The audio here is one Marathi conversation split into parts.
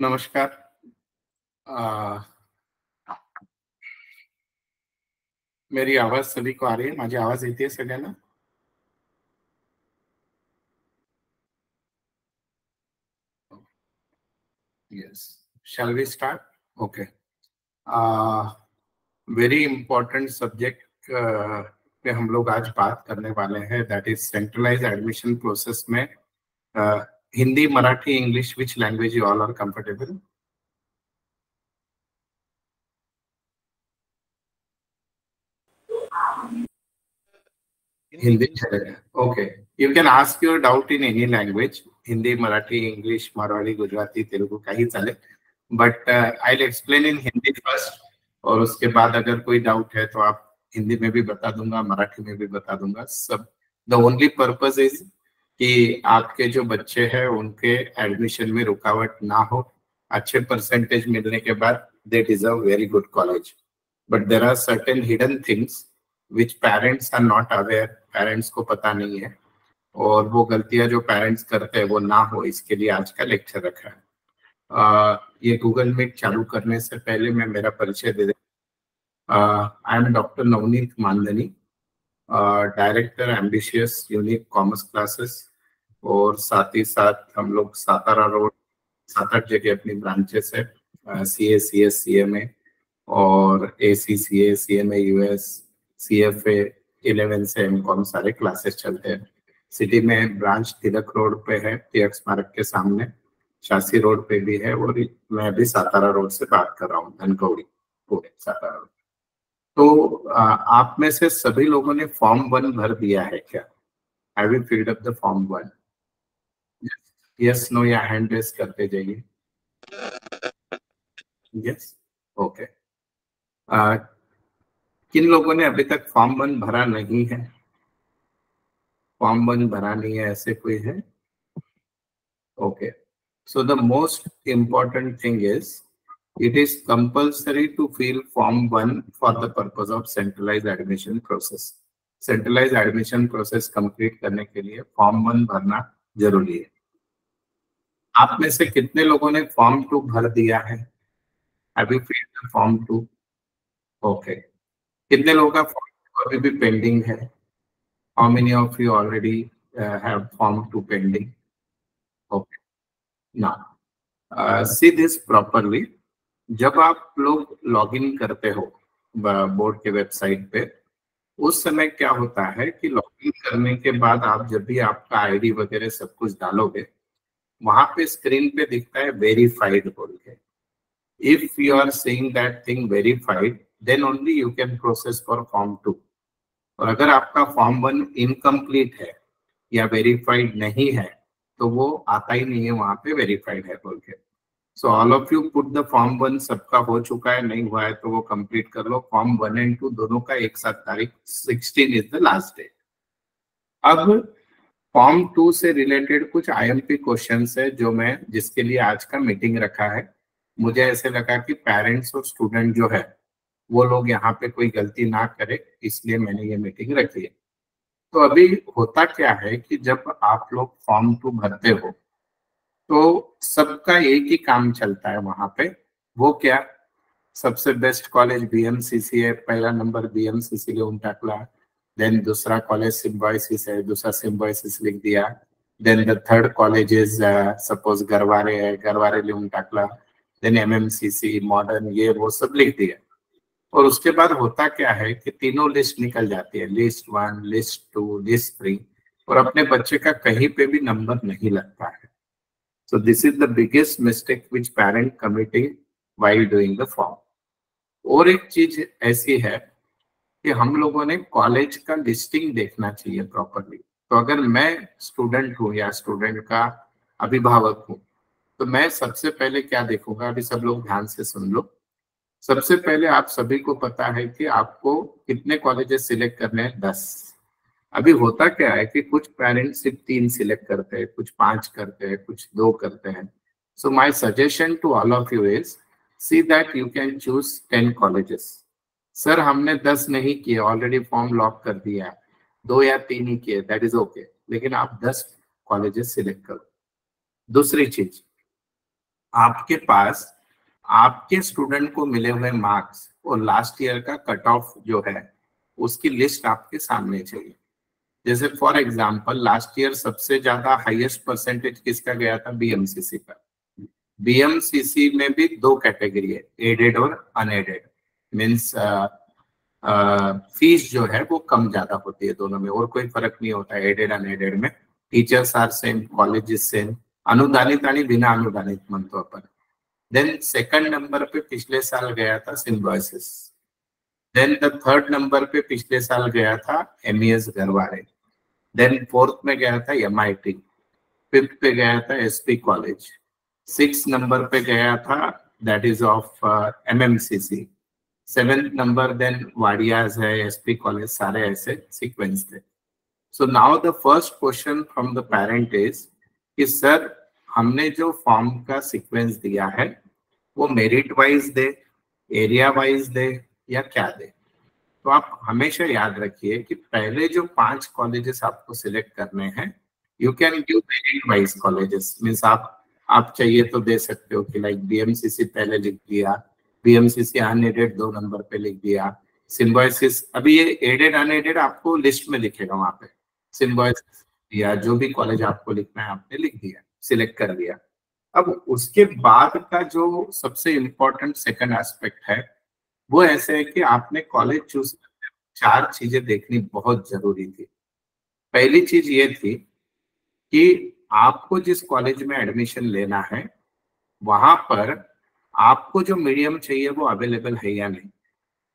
नमस्कार. मेरी आवाज सभी को आ रही है? माझी आवाज येते सगळ्यांना? Yes. Shall we start? Okay. Very important subject पे हम लोग आज बात करने वाले हैं, that is centralize admission process में Hindi, Marathi, English, which language you all are comfortable? Hindi चलेगा. Okay. You can ask your doubt in any language, Hindi, Marathi, English, Marathi, Gujarati, Telugu, काही चालेल. But I will explain in Hindi first, और उसके बाद अगर कोई डाउट है तो आप हिंदी में भी बता दूंगा, मराठी में भी बता दूंगा. सब द ओनली पर्पस इज कि आपके जो बच्चे हैं उनके एडमिशन में रुकावट ना हो. अच्छे परसेंटेज मिलने के बाद they deserve very good college. But there are certain hidden things which parents are not aware. Parents को पता नहीं है, और वो गलतियां जो पेरेंट्स करते हैं वो ना हो, इसके लिए आज का लेक्चर रखा है. ये गूगल मीट चालू करने से पहले मैं मेरा परिचय दे दें. I am doctor Navneet Mandhani, director Ambitious Unique Commerce Classes, और साथ ही साथ हम लोग सातारा रोड 7-8 जगह अपनी ब्रांचेस है. CA, CS, CMA और ACCA, CMA US, CFA 11 से MCOM सारे क्लासेस चलते हैं. सिटी में ब्रांच तिलक रोड पे है, तिलक स्मारक के सामने. शासी रोड पे भी है, और मैं भी सातारा रोड से बात कर रहा हूँ, धनकौड़ी पूरे सातारा रोड. तो आप में से सभी लोगों ने फॉर्म 1 भर दिया है क्या? Have you filled up the form 1? Yes, no या हैंड रेस करते जाइए. Yes, okay. किन लोगों ने अभी तक फॉर्म 1 भरा नहीं है? फॉर्म 1 भरा नहीं है ऐसे कोई है? Okay. So the most important thing is it is compulsory to fill form 1 for the purpose of centralized admission process. Centralized admission process complete करने के लिए फॉर्म 1 भरना जरूरी है. आप में से कितने लोगों ने फॉर्म 2 भर दिया है? Have you filled the form 2? Okay. कितने लोगों का फॉर्म 2 अभी भी पेंडिंग है? How many of you already have form 2 pending? Okay. Now, see this properly. जब आप लोग लॉगिन करते हो बोर्ड के वेबसाइट पे, उस समय क्या होता है कि लॉगिन करने के बाद आप जब भी आपका आईडी वगैरह सब कुछ डालोगे, वहां पे स्क्रीन पे दिखता है वेरीफाइड बोल के. If you are seeing that thing verified, then only you can process for form 2. और अगर आपका फॉर्म 1 इनकम्प्लीट है या वेरीफाइड नहीं है, तो वो आता ही नहीं है वहां पे वेरीफाइड है बोल के. So all of you put the form 1. सबका हो चुका है, नहीं हुआ है तो वो कंप्लीट कर लो. फॉर्म 1 एंड 2 दोनों का एक साथ तारीख 16 इज द लास्ट डे. अब फॉर्म 2 से रिलेटेड कुछ IMP क्वेश्चंस है जो मैं जिसके लिए आज का मीटिंग रखा है. मुझे ऐसे लगा कि पेरेंट्स और स्टूडेंट जो है वो लोग यहाँ पे कोई गलती ना करे, इसलिए मैंने ये मीटिंग रखी है. तो अभी होता क्या है कि जब आप लोग फॉर्म 2 भरते हो तो सबका एक ही काम चलता है वहां पे. वो क्या? सबसे बेस्ट कॉलेज BMCC है, पहला नंबर BMCC लिहून टाकला. देन दूसरा कॉलेज सिम्बायोसिस है, दूसरा सिम्बायोसिस लिख दिया. Then the third college is suppose Garware है, गरवारे लिहून टाकला. देन MMCC, मॉडर्न, ये वो सब लिख दिया. और उसके बाद होता क्या है कि तीनों लिस्ट निकल जाती है, लिस्ट 1, लिस्ट 2, लिस्ट 3, और अपने बच्चे का कहीं पे भी नंबर नहीं लगता है. So this is the biggest mistake which parent committing while doing the form. और एक चीज ऐसी है कि हम लोगों ने कॉलेज का लिस्टिंग देखना चाहिए प्रॉपरली. तो अगर मैं स्टूडेंट हूँ या स्टूडेंट का अभिभावक हूँ, तो मैं सबसे पहले क्या देखूंगा? अभी सब लोग ध्यान से सुन लो. सबसे पहले आप सभी को पता है कि आपको कितने कॉलेजेस सिलेक्ट करने हैं? 10. अभी होता क्या है कि कुछ पेरेंट्स सिर्फ 3 सिलेक्ट करते हैं, कुछ 5 करते हैं, कुछ 2 करते हैं. So my suggestion to all of you is see that you can choose 10 colleges. Sir हमने 10 नहीं किए, ऑलरेडी फॉर्म लॉक कर दिया, 2 या 3 ही किए, दैट इज ओके, लेकिन आप 10 कॉलेजेस सिलेक्ट करो. दूसरी चीज, आपके पास आपके स्टूडेंट को मिले हुए मार्क्स और लास्ट ईयर का कट ऑफ जो है उसकी लिस्ट आपके सामने चाहिए। जैसे फॉर एग्जांपल लास्ट ईयर सबसे ज्यादा हाईएस्ट परसेंटेज किसका गया था? बीएमसीसी का। बीएमसीसी में भी दो कैटेगरी है, एडेड और अनएडेड। मीन्स फीस जो है वो कम ज्यादा होती है दोनों में, और कोई फर्क नहीं होता है एडेड अनएडेड में। Teachers are same, college is same, अनुदानित आणि बिना अनुदानित म्हणतो आपण। देन सेकंड नंबर पे पिछले साल गया था Symbiosis. Then the third number पे पिछले साल गया था एमईएस गरवारे। देन फोर्थ में गया था एमआईटी। फिफ्थ पे गया था एसपी कॉलेज। सिक्स नंबर पे गया था that is of MMCC. Seventh number then Wadia's है, एसपी कॉलेज, सारे ऐसे सीक्वेंस थे। So now the first question from the parent is कि सर हमने जो फॉर्म का सीक्वेंस दिया है वो मेरिट वाइज दे, एरिया वाइज दे या क्या दे? तो आप हमेशा याद रखिए कि पहले जो 5 कॉलेजेस आपको सिलेक्ट करने हैं, you can give merit wise colleges. Means आप चाहिए तो दे सकते हो कि लाइक बीएमसीसी पहले लिख दिया, बीएमसीसी अनएडेड 2 नंबर पे लिख दिया, सिम्बायोसिस, अभी ये एडेड अनएडेड आपको लिस्ट में लिखेगा वहां पे, सिम्बायोसिस या जो भी कॉलेज आपको लिखना है आपने लिख दिया, सिलेक्ट कर दिया। अब उसके बाद का जो सबसे इम्पोर्टेंट सेकंड एस्पेक्ट है वो ऐसे है कि आपने कॉलेज चूज करते हैं, 4 चीजें देखनी बहुत जरूरी थी। पहली चीज ये थी कि आपको जिस कॉलेज में एडमिशन लेना है वहां पर आपको जो मीडियम चाहिए वो अवेलेबल है या नहीं।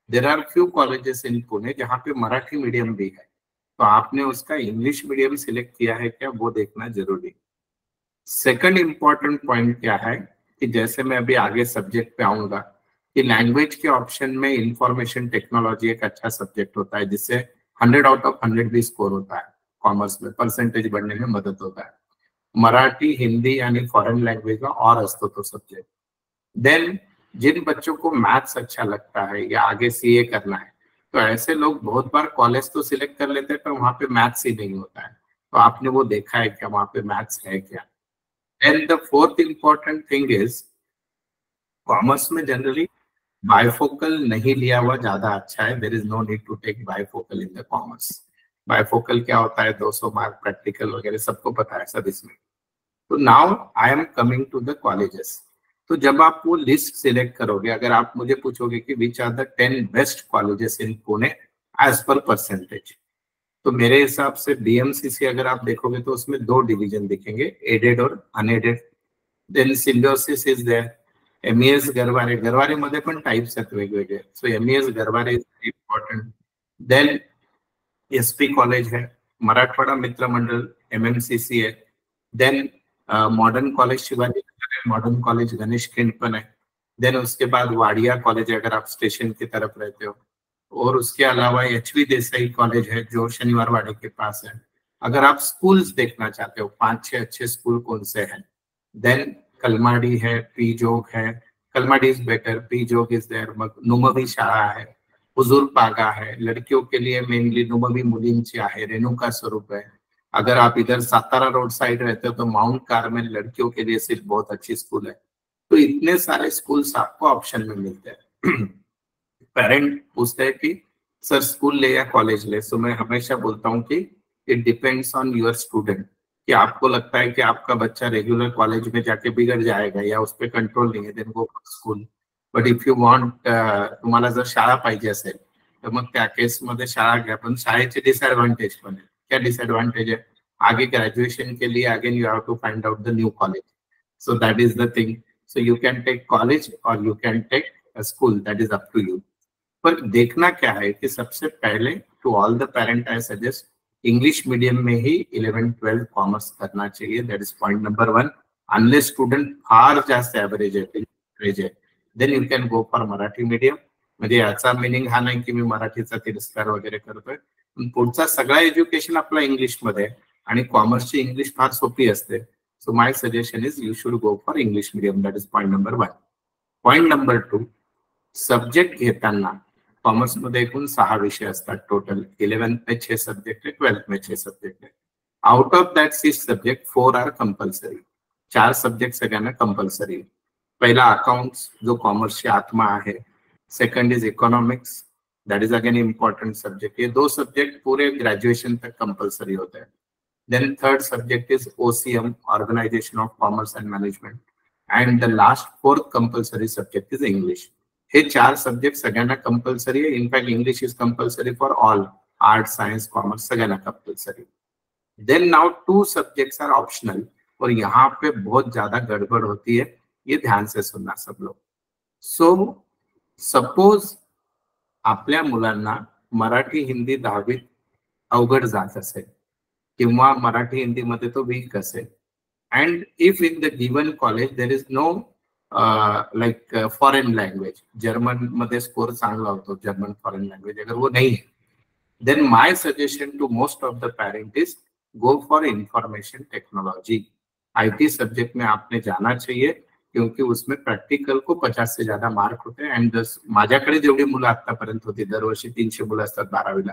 There are few colleges in Pune जहाँ पे मराठी मीडियम भी है, तो आपने उसका इंग्लिश मीडियम सिलेक्ट किया है क्या वो देखना जरूरी। सेकंड इंपॉर्टेंट पॉइंट क्या है कि जैसे मैं अभी आगे सब्जेक्ट पे आऊंगा कि लैंग्वेज के ऑप्शन में इंफॉर्मेशन टेक्नोलॉजी एक अच्छा सब्जेक्ट होता है जिससे 100 आउट ऑफ 100 भी स्कोर होता है, कॉमर्स में परसेंटेज बढ़ने में मदद होता है। मराठी, हिंदी यानी फॉरेन लैंग्वेज में और असतो तो सब्जेक्ट। देन जिन बच्चों को मैथ्स अच्छा लगता है या आगे सीए करना है, तो ऐसे लोग बहुत बार कॉलेज तो सिलेक्ट कर लेते हैं पर वहां पे मैथ्स ही नहीं होता है, तो आपने वो देखा है क्या वहां पे मैथ्स है क्या। And the fourth important thing is commerce में जनरली बायफोकल नहीं लिया हुआ ज्यादा अच्छा है। There is no need to take bifocal in the commerce. Bifocal क्या होता है? 200 मार्क प्रैक्टिकल वगैरह सबको पता है सब इसमें। तो now I am coming to the colleges. तो जब आप वो लिस्ट सिलेक्ट करोगे, अगर आप मुझे पूछोगे कि which are the 10 best colleges in Pune as per percentage, तो मेरे हिसाब से बीएमसीसी अगर आप देखोगे तो उसमें 2 डिवीजन दिखेंगे, एडेड और unaided. Then Symbiosis is there, MES Garware, Garware मध्ये पण टाइप्स आहेत वेगवेगळे, so MES Garware is very important. Then SP college है, मराठवाड़ा मित्र मंडल एमएमसीसी है। Then modern college Shivaji Nagar है, मॉडर्न कॉलेज गणेश खिंड पण है। देन उसके बाद वाडिया कॉलेज है अगर आप स्टेशन की तरफ रहते हो, और उसके अलावा एचवी देसाई कॉलेज है जो शनिवार वाड़े के पास है। अगर आप स्कूल्स देखना चाहते हो 5-6 अच्छे स्कूल कौन से हैं, देन कलमाडी है, पी जोग है, Kalmadi is better, P Jog is there, नुमवी शाळा है, हुजूर पागा है, लड़कियों के लिए मेनली नुमवी मुलींची आहे, रेणुका स्वरूप है। अगर आप इधर सातारा रोड साइड रहते हो तो माउंट कार्मेल लड़कियों के लिए सिर्फ बहुत अच्छी स्कूल है। तो इतने सारे स्कूल्स आपको ऑप्शन में मिलते हैं। पेरेंट पूछते हैं कि सर स्कूल ले या कॉलेज ले, तो मैं हमेशा बोलता हूँ कि it depends on your student, कि आपको लगता है कि आपका बच्चा रेगुलर कॉलेज में जाके बिगड़ जाएगा या उस पर कंट्रोल नहीं है, then go school. But if you want, तुम्हाला जर शाळा पाहिजे असेल तर मग त्या केसमध्ये शाळा घ्या, पण शाळेचे डिसएडवांटेज पण आहे। क्या डिसएडवांटेज है? आगे ग्रेजुएशन के लिए again you have to find out the new college, so that is the thing. So you can take college और you can take school, that is up to you. पर देखना क्या है कि सबसे पहले to all the parent I suggest English medium में ही 11-12 कॉमर्स करना चाहिए, that is point number 1। Unless student फार जास्त एव्हरेज आहे then you can go for Marathi medium. म्हणजे याचा मिनिंग हा नाही की मी मराठीचा तिरस्कार वगैरे करतोय, पण पुढचा सगळा एज्युकेशन आपला इंग्लिश मध्ये आणि कॉमर्सची इंग्लिश फार सोपी असते। So my suggestion is you should go for English medium, that is point number 1। Point number 2, subject घेताना कॉमर्स मध्ये एकूण 6 विषय असतात टोटल। 11th में 6 सब्जेक्ट है, 12th में 6 सब्जेक्ट है। Out of that 6 subject 4 are compulsory, 4 subject सगळ्यांना कंपल्सरी। पहिला अकाउंट्स जो कॉमर्सची आत्मा आहे, second is economics, that is again important subject. ये 2 सब्जेक्ट पूरे ग्रेजुएशन तक कंपल्सरी होते हैं. Then third subject is OCM, organisation of commerce and management, and the last fourth compulsory subject is English. हे 4 सब्जेक्ट सगळ्यांना कंपल्सरी आहे. In fact English is compulsory for all, art, science, commerce सगळ्यांना compulsory. Then now 2 subjects are optional, और यहाँ पे बहुत ज्यादा गड़बड़ होती है, ये ध्यान से सुनना सब लोग. सो सपोज आपल्या मुलांना मराठी हिंदी 10वीत अवघड जात असेल किंवा मराठी हिंदी मध्ये तो वीक असेल, and if in the given college there is no like foreign language, German मध्ये स्कोर चांगला होतो, जर्मन फॉरेन लैंग्वेज अगर वो नहीं है, then my suggestion to most of the parent is go for information technology. IT subject में आपने जाना चाहिए, क्योंकि उसमें प्रॅक्टिकल को 50 से ज्यादा मार्क होते हैं. अँड माझ्याकडे जेवढी मुलं आतापर्यंत होती, दरवर्षी 300 मुलं असतात 12वीला,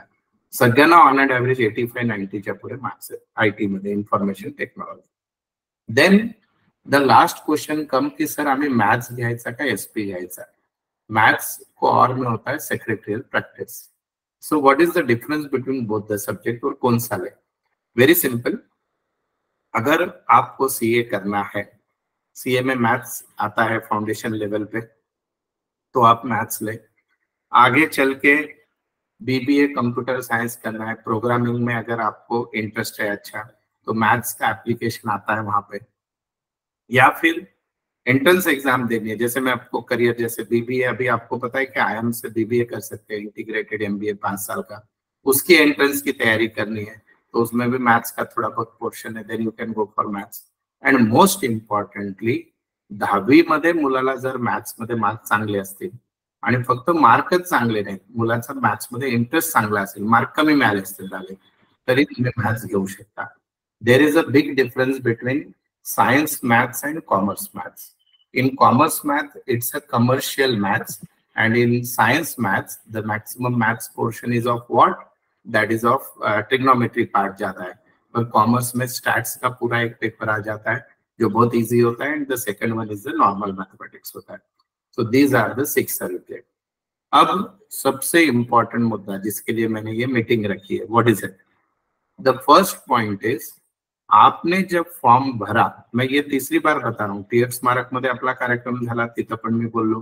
सगळ्यांना ऑन अँड ॲव्हरेज 85-90च्या पुढे मार्क्स आहेत IT मध्ये, information technology. Then the last question come की सर आम्ही मॅथ्स घ्यायचा का SP घ्यायचा. मैथ्स को और में होता है secretarial practice. So what is the difference between both the subject, और कौन सा ले. वेरी सिंपल, अगर आपको CA करना है, CA में मैथ्स आता है फाउंडेशन लेवल पे, तो आप मैथ्स ले. आगे चल के BBA कंप्यूटर साइंस करना है, प्रोग्रामिंग में अगर आपको इंटरेस्ट है अच्छा, तो मैथ्स का एप्लीकेशन आता है वहां पे. या फिर एंट्रेंस एग्जाम देनी है, जैसे मैं आपको करियर, जैसे BBA, अभी आपको पता है कि IIM से BBA कर सकते हैं, इंटीग्रेटेड MBA 5 साल का, उसकी एंट्रेंस की तैयारी करनी है, तो उसमें भी मैथ्स का थोड़ा बहुत पोर्शन है. Then you can go for maths. And most importantly 10वी मध्ये मुलाला जर मॅथ्स मध्ये मार्क चांगले असतील, आणि फक्त मार्कच चांगले नाहीत, मुलाचा मॅथ्स मध्ये इंटरेस्ट चांगला असेल, मार्क कमी मिळाले असतील झाले, तरी तुम्ही मॅथ्स घेऊ शकता. There is a big difference between science maths and commerce maths. In commerce math, it's a commercial maths, and in science maths, the maximum maths portion is of what? That is of trigonometry part जाता है. पर commerce में stats का पूरा एक पेपर आ जाता है जो बहुत easy होता है, and the second one is the normal mathematics होता है. So these are the 6 subjects. अब सबसे important मुद्दा जिसके लिए मैंने ये मीटिंग रखी है, what is it? The first point is, आपने जब फॉर्म भरा, मैं ये 3री बार बता रहा हूँ, टिळक स्मारक मध्ये आपला कार्यक्रम झाला, तिथं पण मी बोललो,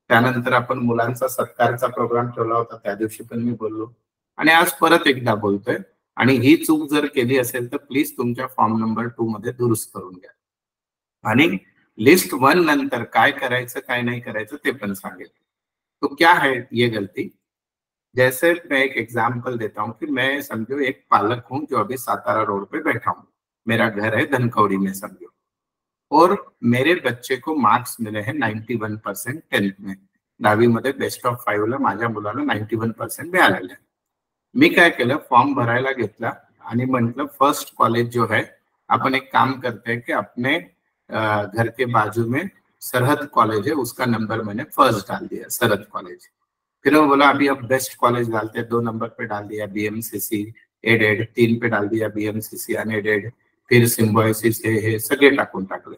त्यानंतर आपण मुलांचा सत्कारचा प्रोग्राम ठेवला होता, त्या दिवशी पण मी बोललो, आणि आज परत एकदा बोलतोय. आणि ही चूक जर केली असेल तर प्लीज तुमच्या फॉर्म नंबर 2 मध्ये दुरुस्त करून घ्या, आणि लिस्ट 1 नंतर काय करायचं काय नाही करायचं ते पण सांगेल. तो क्या है ये गलती. जैसे मैं एक एग्जाम्पल देता हूँ कि मैं समझो एक पालक हूँ जो अभी सातारा रोड पे बैठा हूँ, मेरा घर है धनकवडी में समझो, और मेरे बच्चे को मार्क्स मिले हैं 91% 10th में. 10वी मध्ये बेस्ट ऑफ 5 ला माझ्या मुलाला 91% मिळालेले. मी काय केलं, फॉर्म भरायला घेतला आणि म्हटलं फर्स्ट कॉलेज जो है, अपन एक काम करते हैं कि अपने घर के बाजू में सरहद कॉलेज है, उसका नंबर मैंने फर्स्ट डाल दिया, सरहद कॉलेज. फिर वो बोला अभी अब बेस्ट कॉलेज डालते हैं, 2 नंबर पे डाल दिया BMCC एडेड, 3 पे डाल दिया BMCC अनएडेड, फिर सिम्बॉयसिस हे सगळे टाकून टाकले.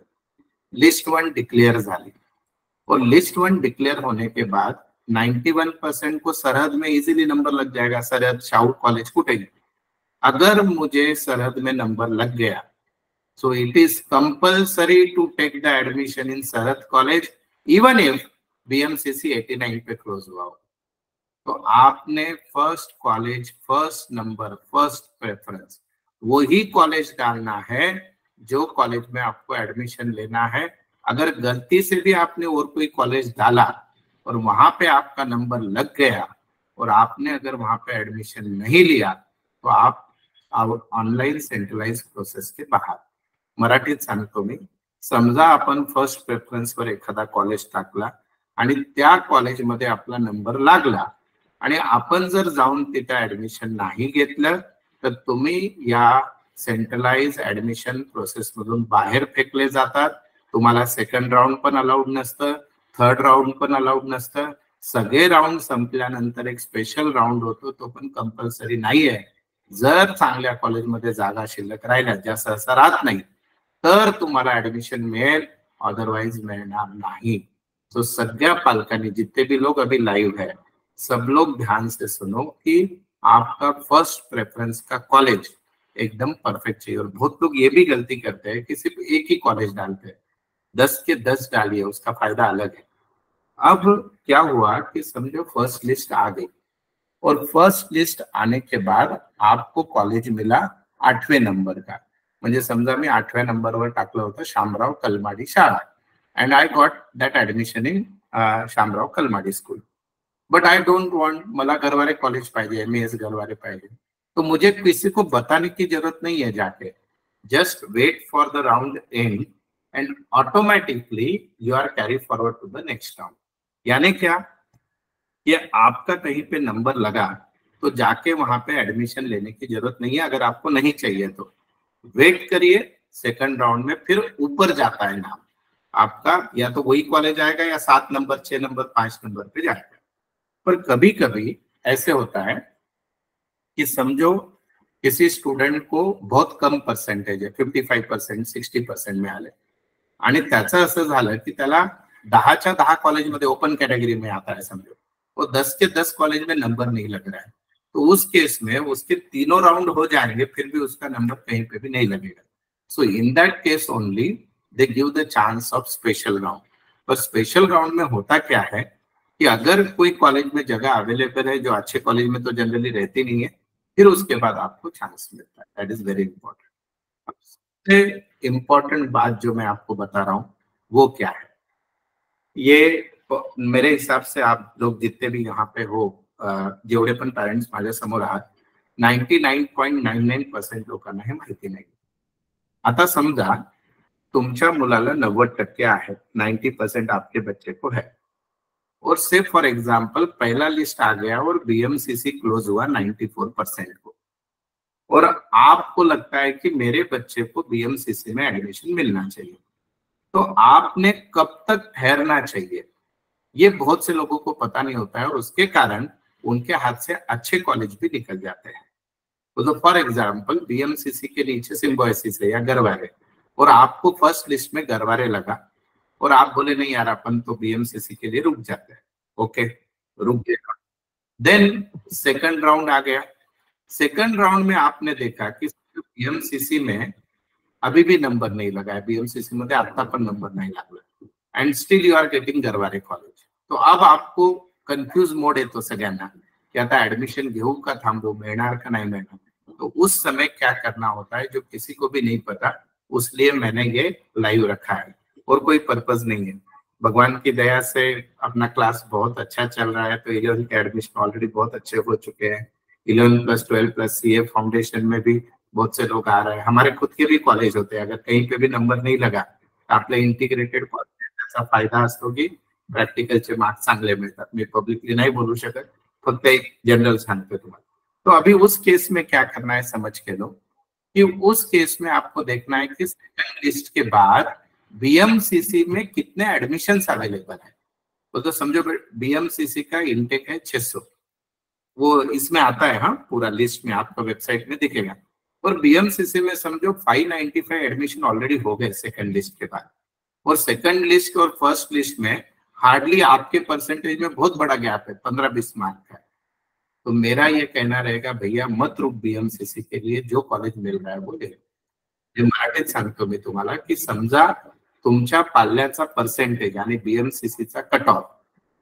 लिस्ट 1 डिक्लेअर झाली, और लिस्ट 1 डिक्लेअर होने के बाद 91% को सरहद में इजीली नंबर लग जाएगा, सरहद शाहू कॉलेज कुछ. अगर मुझे सरहद में नंबर लग गया, so it is compulsory to take the admission in Sarhad college even if BMCC 89 पे क्लोज हुआ हो. तो आपने first college, first number, first preference, वही कॉलेज डालना है जो कॉलेज में आपको एडमिशन लेना है. अगर गलती से भी आपने और कोई कॉलेज डाला और वहां पे आपका नंबर लग गया और आपने अगर वहां पे एडमिशन नहीं लिया, तो आप ऑनलाइन सेंट्रलाइज प्रोसेस के बाहर. मराठीत सांगतो मी, समजा आपण फर्स्ट प्रेफरन्स वर एखादा कॉलेज टाकला आणि त्या कॉलेजमध्ये आपला नंबर लागला, आणि आपण जर जाऊन तिथे ऍडमिशन नाही घेतलं, तर तुम्ही या सेंट्रलाइज ऍडमिशन प्रोसेस मधून बाहेर फेकले जातात. तुम्हाला सेकंड राऊंड पण अलाउड नसतं, थर्ड राऊंड पण अलाउड नसतं. सगळे राऊंड संपल्यानंतर एक स्पेशल राऊंड होतो, तो पण कंपल्सरी नाहीये. जर चांगल्या कॉलेजमध्ये जागा शिल्लक राहिल्या, ज्या सहसा राहत नाही, तर तुम्हाला ऍडमिशन मिळेल. अदरवाइज मिळणार नाही. तो सगळ्या पालकांनी, जितने भी लोग अभी लाइव है, सब लोग ध्यान से सुनो कि आपका फर्स्ट प्रेफरेंस का कॉलेज एकदम परफेक्ट चाहिए. और बहुत लोग ये भी गलती करते हैं कि सिर्फ एक ही कॉलेज डालते हैं. 10 के 10 डालिए, उसका फायदा अलग है. अब क्या हुआ कि समझो फर्स्ट लिस्ट आ गई, और फर्स्ट लिस्ट आने के बाद आपको कॉलेज मिला 8वें नंबर का. म्हणजे समजा मी 8व्या नंबरवर टाकलं होतं शामराव कलमाडी शाळा, and I got that admission in Shamrao Kalmadi school. But I don't want, मला गरवारे कॉलेज पाहिजे, MES गरवारे पाहिजे. तो मुझे किसी को बताने की जरूरत नहीं है जाके. Just wait for the round and and automatically you are carry forward to the next round. यानी क्या, ये आपका कहीं पे नंबर लगा तो जाके वहां पे एडमिशन लेने की जरूरत नहीं है. अगर आपको नहीं चाहिए तो वेट करिए, सेकंड राउंड में फिर ऊपर जाता है नाम आपका, या तो वही कॉलेज आएगा या 7 नंबर, 6 नंबर, 5 नंबर पे जाएगा. पर कभी कभी ऐसे होता है कि समझो किसी स्टूडेंट को बहुत कम पर्सेंटेज आहे, 55%, 60% मिळाले, आणि त्याचं असं झालं की त्याला 10च्या 10 कॉलेजमध्ये ओपन कैटेगरी में आता है समझो, वो 10 के 10 कॉलेज में नंबर नहीं लग रहा है. तो उस केस में उसके तीनों राउंड हो जाएंगे, फिर भी उसका नंबर कहीं पे भी नहीं लगेगा. So in that case only they give the chance of special round. Per special round में होता क्या है कि अगर कोई कॉलेज में जगह अवेलेबल है, जो अच्छे कॉलेज में तो जनरली रहती नहीं है, फिर उसके बाद आपको चांस मिलता है. That is very important. सबसे इंपॉर्टेंट बात जो मैं आपको बता रहा हूं वो क्या है, ये मेरे हिसाब से आप लोग जितने भी यहाँ पे हो, जेवढे पण पॅरेंट्स माझ्या समोर आहात, 99.99% लोकांना हे माहिती नाही. आता समजा तुमच्या मुलाला 90% आहेत, 90% आपके बच्चे को है, और से फॉर एग्जाम्पल पहला लिस्ट आ गया और BMCC क्लोज हुआ 94% को, और आपको लगता है कि मेरे बच्चे को BMCC में एडमिशन मिलना चाहिए, तो आपने कब तक ठहरना चाहिए, ये बहुत से लोगों को पता नहीं होता है, और उसके कारण उनके हाथ से अच्छे कॉलेज भी निकल जाते हैं. तो फॉर एग्जाम्पल BMCC के नीचे सिम्बोसिस है या गरवारे, और आपको फर्स्ट लिस्ट में गरवारे लगा, और आप बोले नहीं यार अपन तो BMCC के लिए रुक जाते हैं. ओके, रुक गया. देन सेकंड राउंड आ गया. सेकंड राउंड में आपने देखा कि BMCC में अभी भी नंबर नहीं लगा है, BMCC मध्ये आता पण नंबर नाही लागला, and still you are getting Garware college. तो अब आपको कन्फ्यूज मोड येतो सगळ्यांना की आता ऍडमिशन घेऊ का थांबू, मिळणार का नाही मिळणार. तो उस समय क्या करना होता है जो किसी को भी नहीं पता, उसलिए मैंने ये लाइव रखा है, और कोई पर्पज नहीं है. भगवान की दया से अपना क्लास बहुत अच्छा चल रहा है, तो 11 के एडमिशन ऑलरेडी बहुत अच्छे हो चुके हैं. 11+, 12+ CA फाउंडेशन में भी बहुत से लोग आ रहे हैं. हमारे खुद के भी कॉलेज होते हैं, अगर कहीं पे भी नंबर नहीं लगा तो आपल्या इंटिग्रेटेड कॉलेज त्याचा फायदा असतो की प्रॅक्टिकलचे मार्क्स चांगले मिळतात. मी पब्लिकली नाही बोलू शकत, फक्त एक जनरल सांगतो तुम्हाला. तो अभी उस केस में क्या करना है समझ के लो, कि उस केस में आपको देखना है कि सेकंड लिस्ट के बाद BMCC में कितने एडमिशन अवेलेबल है. तो समझो BMCC का इनटेक है 600, वो इसमें आता है, हाँ पूरा लिस्ट में आपका वेबसाइट में दिखेगा. और BMCC में समझो 595 एडमिशन ऑलरेडी हो गए सेकंड लिस्ट के बाद, और सेकंड लिस्ट और फर्स्ट लिस्ट में हार्डली आपके परसेंटेज में बहुत बड़ा गैप है, 15-20 मार्क का. तो मेरा ये कहना रहेगा भैया मत रुक BMCC के लिए, जो कॉलेज मिल रहा है वो ले. मराठीत सांगतो मी तुम्हाला की समजा तुमच्या पाल्याचा पर्सेंटेज आणि BMCCचा कट ऑफ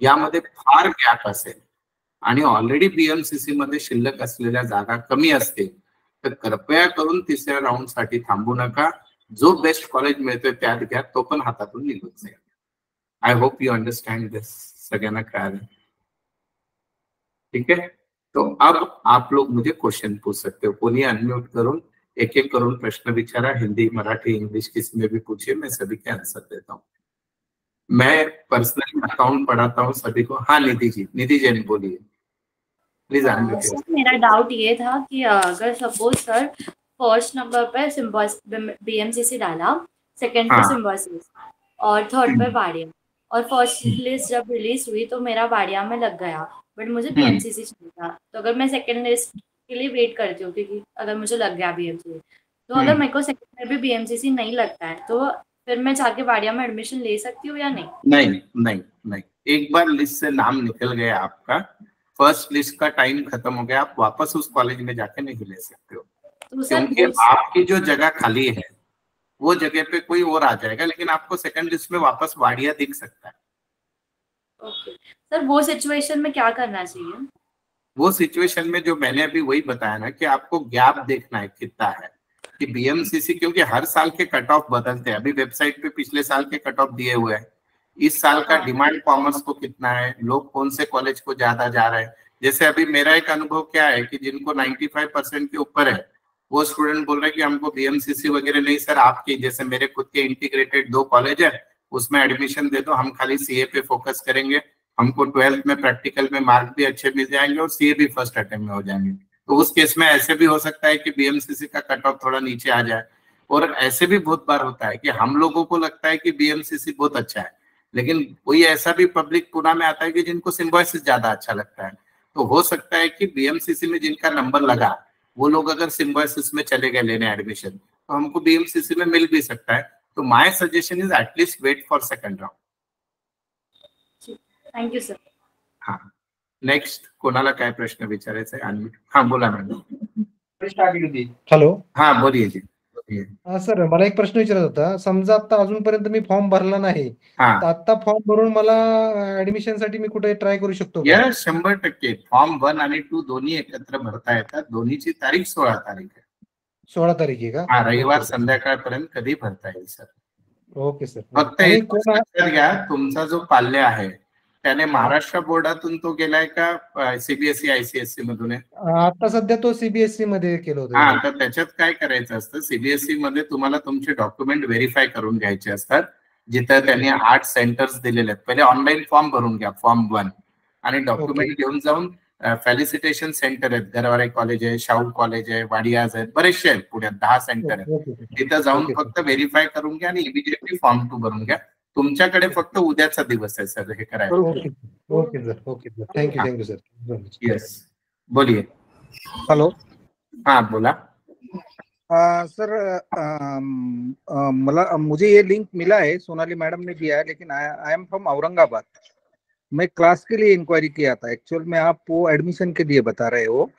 यामध्ये फार गॅप असेल, आणि ऑलरेडी BMCC मध्ये शिल्लक असलेल्या जागा कमी असतील, तर कृपया करून तिसऱ्या राऊंड साठी थांबू नका. जो बेस्ट कॉलेज मिळतोय त्यात घ्या, तो पण हातातून निघून जाईल. आई होप यू अंडरस्टँड दिस. सगळ्यांना कळालं, ठीक है. तो अब आप लोग मुझे क्वेश्चन पूछ सकते हो, कोई अनम्यूट करून एक एक करून प्रश्न विचारा, हिंदी, मराठी, इंग्लिश किसी में भी पूछिए, मैं सभी के आंसर देता हूँ. मैं पर्सनली अकाउंट पढ़ाता हूँ सभी को. हाँ निधि जी, निधि जैन बोलिए प्लीज. सर मेरा डाउट ये था कि अगर सपोज सर फर्स्ट नंबर पे BMCC डाला, सेकंड पे सिम्बोसिस और थर्ड पे बाड़िया, और फर्स्ट लिस्ट जब रिलीज हुई तो मेरा बाड़िया में लग गया, बट मुझे BMCC चाहिए था. तो अगर मैं सेकंड लिस्ट के लिए वेट करती हूँ, क्योंकि अगर मुझे लग गया BMCC, तो अगर मेरे को सेकंड में भी BMCC नहीं लगता है तो फिर मैं जाके वाडिया में एडमिशन ले सकती हूँ या नहीं? नहीं नहीं नहीं, एक बार लिस्ट से नाम निकल गया आपका, फर्स्ट लिस्ट का टाइम खत्म हो गया, आप वापस उस कॉलेज में जाके नहीं ले सकते हो, तो सर क्योंकि आपकी जो जगह खाली है वो जगह पे कोई और आ जाएगा, लेकिन आपको सेकंड लिस्ट में वापस वाडिया दिख सकता है। ओके सर, वो सिचुएशन में क्या करना चाहिए? वो सिचुएशन में जो मैंने अभी वही बताया ना कि आपको गैप देखना है कितना है, कि बीएमसीसी, क्योंकि हर साल के कट ऑफ बदलते हैं, अभी वेबसाइट पे पिछले साल के कट ऑफ दिए हुए हैं, इस साल का डिमांड कॉमर्स को कितना है, लोग कौन से कॉलेज को ज्यादा जा रहे हैं। जैसे अभी मेरा एक अनुभव क्या है कि जिनको 95% के ऊपर है वो स्टूडेंट बोल रहे हैं कि हमको बीएमसीसी वगैरह नहीं सर, आपकी जैसे मेरे खुद के इंटीग्रेटेड 2 कॉलेज है उसमें एडमिशन दे दो, हम खाली सीए पे फोकस करेंगे, हमको 12th में प्रैक्टिकल में मार्क भी अच्छे मिल जाएंगे और सीए भी फर्स्ट अटेम्प्ट में हो जाएंगे। तो उस केस में ऐसे भी हो सकता है कि बीएमसीसी का कट ऑफ थोड़ा नीचे आ जाए, और ऐसे भी बहुत बार होता है कि हम लोगों को लगता है कि बीएमसीसी बहुत अच्छा है, लेकिन कोई ऐसा भी पब्लिक पुणे में आता है कि जिनको सिम्बोसिस ज्यादा अच्छा लगता है, तो हो सकता है कि बीएमसीसी में जिनका नंबर लगा वो लोग अगर सिम्बोसिस में चले गए लेने एडमिशन, तो हमको बीएमसीसी में मिल भी सकता है। तो my suggestion is at least wait for second round. Thank you sir. हा, नेक्स्ट कोणाला काय प्रश्न विचारायचा आहे? अनम्यूट, हा बोला मॅडम। हॅलो, हा बोलिये जी, बोलिये। हा सर, मला एक प्रश्न विचारायचा होता. समजा आता अजूनपर्यंत मी फॉर्म भरला नाही, हा तर आता फॉर्म भरून मला ऍडमिशन साठी मी कुठे ट्राय करू शकतो का? यस, 100% फॉर्म 1 आणि 2 दोन्ही एकत्र भरता येतात, दोन्हीची तारीख 16 तारीख आहे। 16 तारीख आहे का? हा, रविवार संध्याकाळपर्यंत कधी भरता येईल सर। Okay sir. फक्त आणि एक कोण लक्षात घ्या, तुमचा जो पाल्य आहे त्याने महाराष्ट्र बोर्डातून तो गेलाय का सीबीएसई आयसीएससी मधून आहे? आता सध्या तो सीबीएसई मध्ये केलं होतं. हा, तर त्याच्यात काय करायचं असतं, सीबीएसई मध्ये तुम्हाला तुमचे डॉक्युमेंट व्हेरीफाय करून घ्यायचे असतात, जिथं त्यांनी 8 सेंटर्स दिलेले आहेत। पहिले ऑनलाईन फॉर्म भरून घ्या, फॉर्म 1, आणि डॉक्युमेंट घेऊन जाऊन फेलिसिटेशन सेंटर आहेत, गरवारे कॉलेज आहे, शाहू कॉलेज आहे, वाडियाज आहेत, बरेचसे आहेत, पुण्यात 10 सेंटर आहेत, तिथं जाऊन फक्त व्हेरीफाय करून घ्या आणि इमिडिएटली फॉर्म 2 भरून घ्या। तुमच्याकडे फक्त उद्याचा दिवस आहे सर हे करायला। Okay sir, okay sir, thank you sir. Yes, बोलिए। हेलो, हाँ बोला। सर, मुझे ये लिंक मिला है, सोनाली मैडम ने दिया है, लेकिन आई एम फ्रॉम औरंगाबाद। मैं क्लास के लिए इंक्वायरी किया था, एक्चुअल में आप वो एडमिशन के लिए बता रहे हो,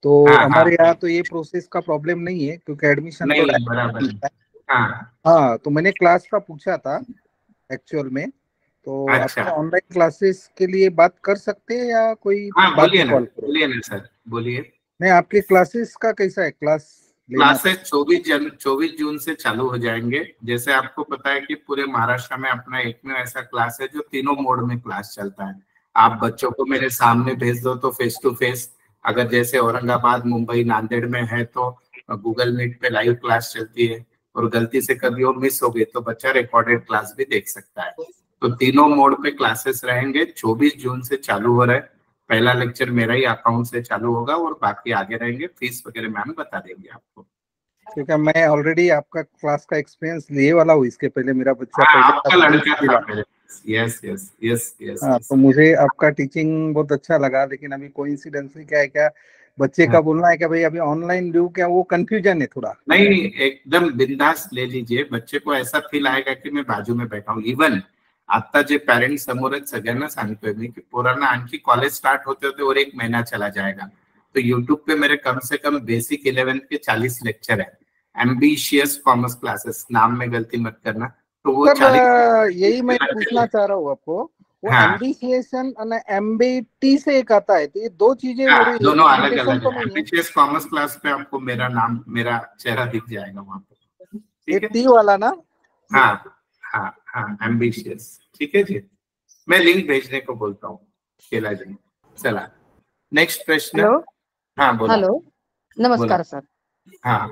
तो हमारे यहाँ तो ये प्रोसेस का प्रॉब्लम नहीं है, क्योंकि एडमिशन नहीं, तो बराबर। हाँ, तो मैंने क्लास का पूछा था एक्चुअल में, तो अच्छा। अपने ऑनलाइन क्लासेस के लिए बात कर सकते हैं या कोई? हाँ बोलिए ना सर, बोलिए। नहीं, आपके क्लासेस का कैसा है? क्लासेस 24 जून से चालू हो जाएंगे। जैसे आपको पता है कि पूरे महाराष्ट्र में अपना एक में ऐसा क्लास है जो तीनों मोड में क्लास चलता है। आप बच्चों को मेरे सामने भेज दो तो फेस टू फेस, अगर जैसे औरंगाबाद, मुंबई, नांदेड़ में है तो गूगल मीट पे लाइव क्लास चलती है, और गलती से कभी वो मिस हो गई तो बच्चा रिकॉर्डेड क्लास भी देख सकता है। तो तीनों मोड पे क्लासेस रहेंगे, 24 जून से चालू हो रहा है। पहला लेक्चर मेरा ही अकाउंट से चालू होगा और बाकी आगे रहेंगे। फीस वगैरह मैम बता देंगे आपको, क्योंकि मैं ऑलरेडी आपका क्लास का एक्सपीरियंस लिए वाला हूँ। इसके पहले मेरा बच्चा आपका लड़का था। Yes yes yes yes. तो मुझे आपका टीचिंग बहुत अच्छा लगा, लेकिन अभी कोइंसिडेंटली क्या बच्चे का बोलना है कि भाई अभी ऑनलाइन लूं क्या, वो कंफ्यूजन है थोड़ा। नहीं, एकदम बिंदास ले लीजिए, बच्चे को ऐसा फील आएगा कि मैं बाजू में बैठा हूँ। इवन आता जे पेरेंट्स समोर आहेत सगळ्यांना सांगतोय मी की पोरांना आणखी कॉलेज स्टार्ट होते होते और 1 महीना चला जाएगा, तो यूट्यूब पे मेरे कम से कम बेसिक 11th के 40 लेक्चर है। एम्बिशियस कॉमर्स क्लासेस, नाम में गलती मत करना। तो वो 40 यही मैं पूछना चाह रहा हूँ आपको, वो एम्बिशियसन और एमबीटी से एक आता है, तो ये 2 चीजें दोनों अलग अलग है। एम्बिशियस कॉमर्स क्लास पे आपको मेरा नाम, मेरा चेहरा दिख जाएगा वहां पे, ठीक है? टी वाला ना? हाँ हाँ हाँ, एम्बिशियस, ठीक है जी। मैं लिंक भेजने को बोलता हूँ केला जी। चला नेक्स्ट प्रश्न। हाँ बोला। हॅलो, नमस्कार सर। हाँ,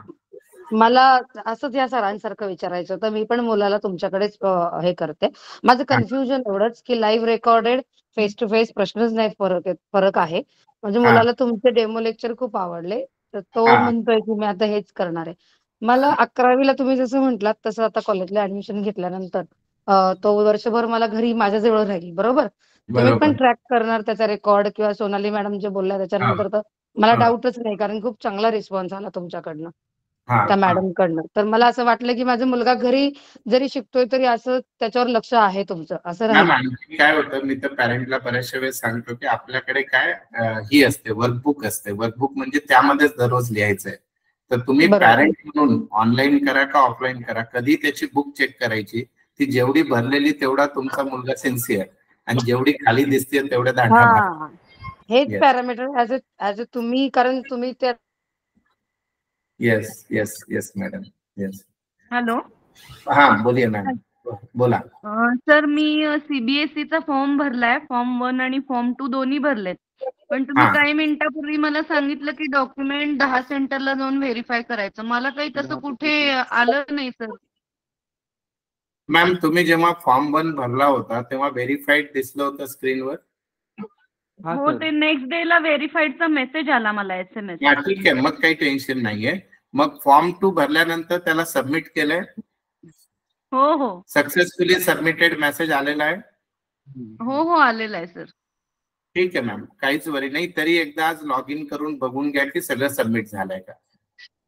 मला असंच या सरांसारखं विचारायचं होतं, मी पण मुलाला तुमच्याकडेच हे करते। माझं कन्फ्युजन एवढंच की live recorded, face to face प्रश्नच नाही, फरक आहे। म्हणजे मुलाला तुमचे डेमो लेक्चर खूप आवडले, तर तो म्हणतोय की मी आता हेच करणार आहे। मला 11वीला तुम्ही जसं म्हटलात तसं आता कॉलेजला ऍडमिशन घेतल्यानंतर तो वर्षभर मला घरी माझ्याजवळ राहील, बरोबर? तुम्ही पण ट्रॅक करणार त्याचा रेकॉर्ड, किंवा सोनाली मॅडम जे बोलल्या त्याच्यानंतर तर मला डाऊटच नाही, कारण खूप चांगला रिस्पॉन्स आला तुमच्याकडनं। त्या मॅडम कडनं. तर मला असं वाटलं की माझा मुलगा घरी जरी शिकतोय तरी असं त्याच्यावर लक्ष आहे तुमचं, असं राहील. काय होतं, मी तर पॅरेंटला बऱ्याचशा वेळेस सांगतो की आपल्याकडे काय ही असते, वर्कबुक असते. वर्कबुक म्हणजे त्यामध्येच दररोज लिहायचंय. तर तुम्ही पॅरेंट म्हणून ऑनलाईन करा का ऑफलाईन करा, कधी त्याची बुक चेक करायची, ती जेवढी भरलेली तेवढा तुमचा मुलगा सिन्सिअर, आणि जेवढी खाली दिसते तेवढ्या दांडा. हेच पॅरामीटर ऍज अ तुम्ही, कारण तुम्ही त्या. Yes yes yes madam, yes. Hello, हा बोलिये मॅडम, बोला. सर मी सीबीएसईचा फॉर्म भरलाय, फॉर्म 1 आणि फॉर्म 2 दोन्ही भरलेत. पण तुम्ही काही मिनिटापूर्वी मला सांगितलं की डॉक्युमेंट 10 सेंटरला जाऊन व्हेरीफाय करायचं. मला काही तसं कुठे आलं नाही सर. मॅम तुम्ही जेव्हा फॉर्म 1 भरला होता तेव्हा व्हेरीफाईड दिसलं होतं स्क्रीनवर? हो, ते नेक्स्ट डे ला व्हेरीफाईडचा मेसेज आला मला, SMS. ठीक आहे, मग काही टेन्शन नाहीये. मग फॉर्म 2 भरल्यानंतर त्याला सबमिट केलंय? हो हो, सक्सेसफुली सबमिटेड मेसेज आलेला आहे? हो हो, आलेला आहे सर. ठीक आहे मॅम, काहीच वरी नाही. तरी एकदा आज लॉग इन करून बघून घ्या की सगळं सबमिट झालंय का.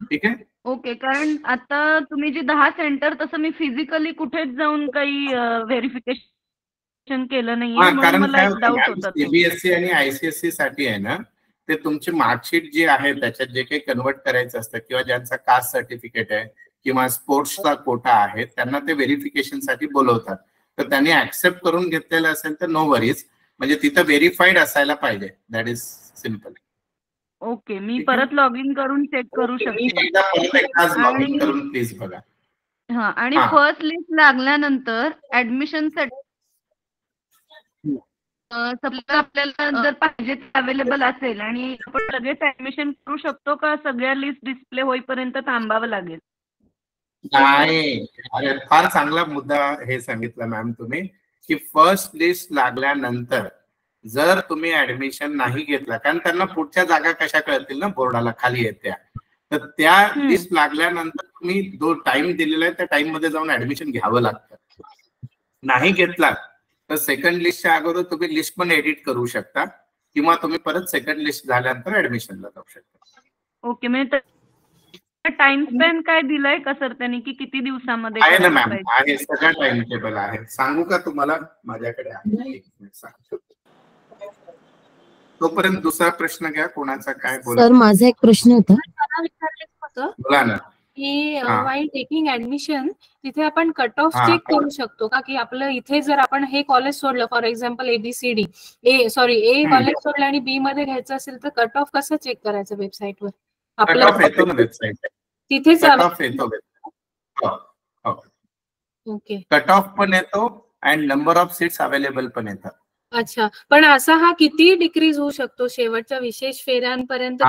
ठीक आहे, ओके. कारण आता तुम्ही जे 10 सेंटर, तसं मी फिजिकली कुठेच जाऊन काही व्हेरिफिकेशन केलं नाहीये, म्हणून मला एक डाऊट होता. सीबीएसई आणि आयसीएसई साठी आहे ना, ते तुमची मार्कशीट जी आहे त्याच्यात जे काही कन्वर्ट करायचं असतं, किंवा ज्यांचा कास्ट सर्टिफिकेट आहे किंवा स्पोर्ट्सचा कोटा आहे, त्यांना ते व्हेरिफिकेशन साठी बोलवतात. तर त्यांनी ऍक्सेप्ट करून घेतलेलं असेल तर नो वरीज, म्हणजे तिथं व्हेरीफाईड असायला पाहिजे. That is simple. ओके, मी परत लॉग इन करून चेक करू शकते. लॉग इन करून प्लीज बघा. हा, आणि फर्स्ट लिस्ट लागल्यानंतर ऍडमिशन साठी आपल्याला जर पाहिजे अवेलेबल असेल आणि आपण लगेच ऍडमिशन करू शकतो का, सगळ्या लिस्ट डिस्प्ले होईपर्यंत थांबावं लागेल? नाही, अरे फार चांगला मुद्दा हे सांगितला मॅम तुम्ही, की फर्स्ट लिस्ट लागल्यानंतर जर तुम्ही ऍडमिशन नाही घेतला, कारण त्यांना पुढच्या जागा कशा कळतील ना बोर्डाला खाली येत्या, तर त्या लिस्ट लागल्यानंतर तुम्ही जो टाइम दिलेला आहे त्या टाइम मध्ये जाऊन ऍडमिशन घ्यावं लागतं. नाही घेतला तर सेकंड लिस्टच्या अगोदर तुम्ही लिस्ट पण एडिट करू शकता, किंवा तुम्ही परत सेकंड लिस्ट झाल्यानंतर ऍडमिशनला जाऊ शकता. ओके, म्हणजे टाइम स्पॅन काय दिलाय का सर त्यांनी, की किती दिवसामध्ये? आहे ना मॅम, आहे, सगळं टाइम टेबल आहे. सांगू का तुम्हाला? माझ्याकडे आहे, तोपर्यंत दुसरा प्रश्न घ्या. कोणाचा काय बोला? सर माझा एक प्रश्न होता. बोला ना. की वाईल टेकिंग ऍडमिशन तिथे आपण कट ऑफ चेक करू शकतो का, की आपलं इथे जर आपण हे कॉलेज सोडलं, for example ABCD A college सोडलं आणि बी मध्ये घ्यायचं असेल तर कट ऑफ कसं चेक करायचं वेबसाईटवर? आपलं येतो ना वेबसाईट, तिथेच कट ऑफ येतो. ओके, कट ऑफ पण येतो आणि नंबर ऑफ सीट्स अवेलेबल पण येतात. अच्छा, पण असा हा किती डिक्रीज होऊ शकतो शेवटच्या विशेष फेऱ्यांपर्यंत?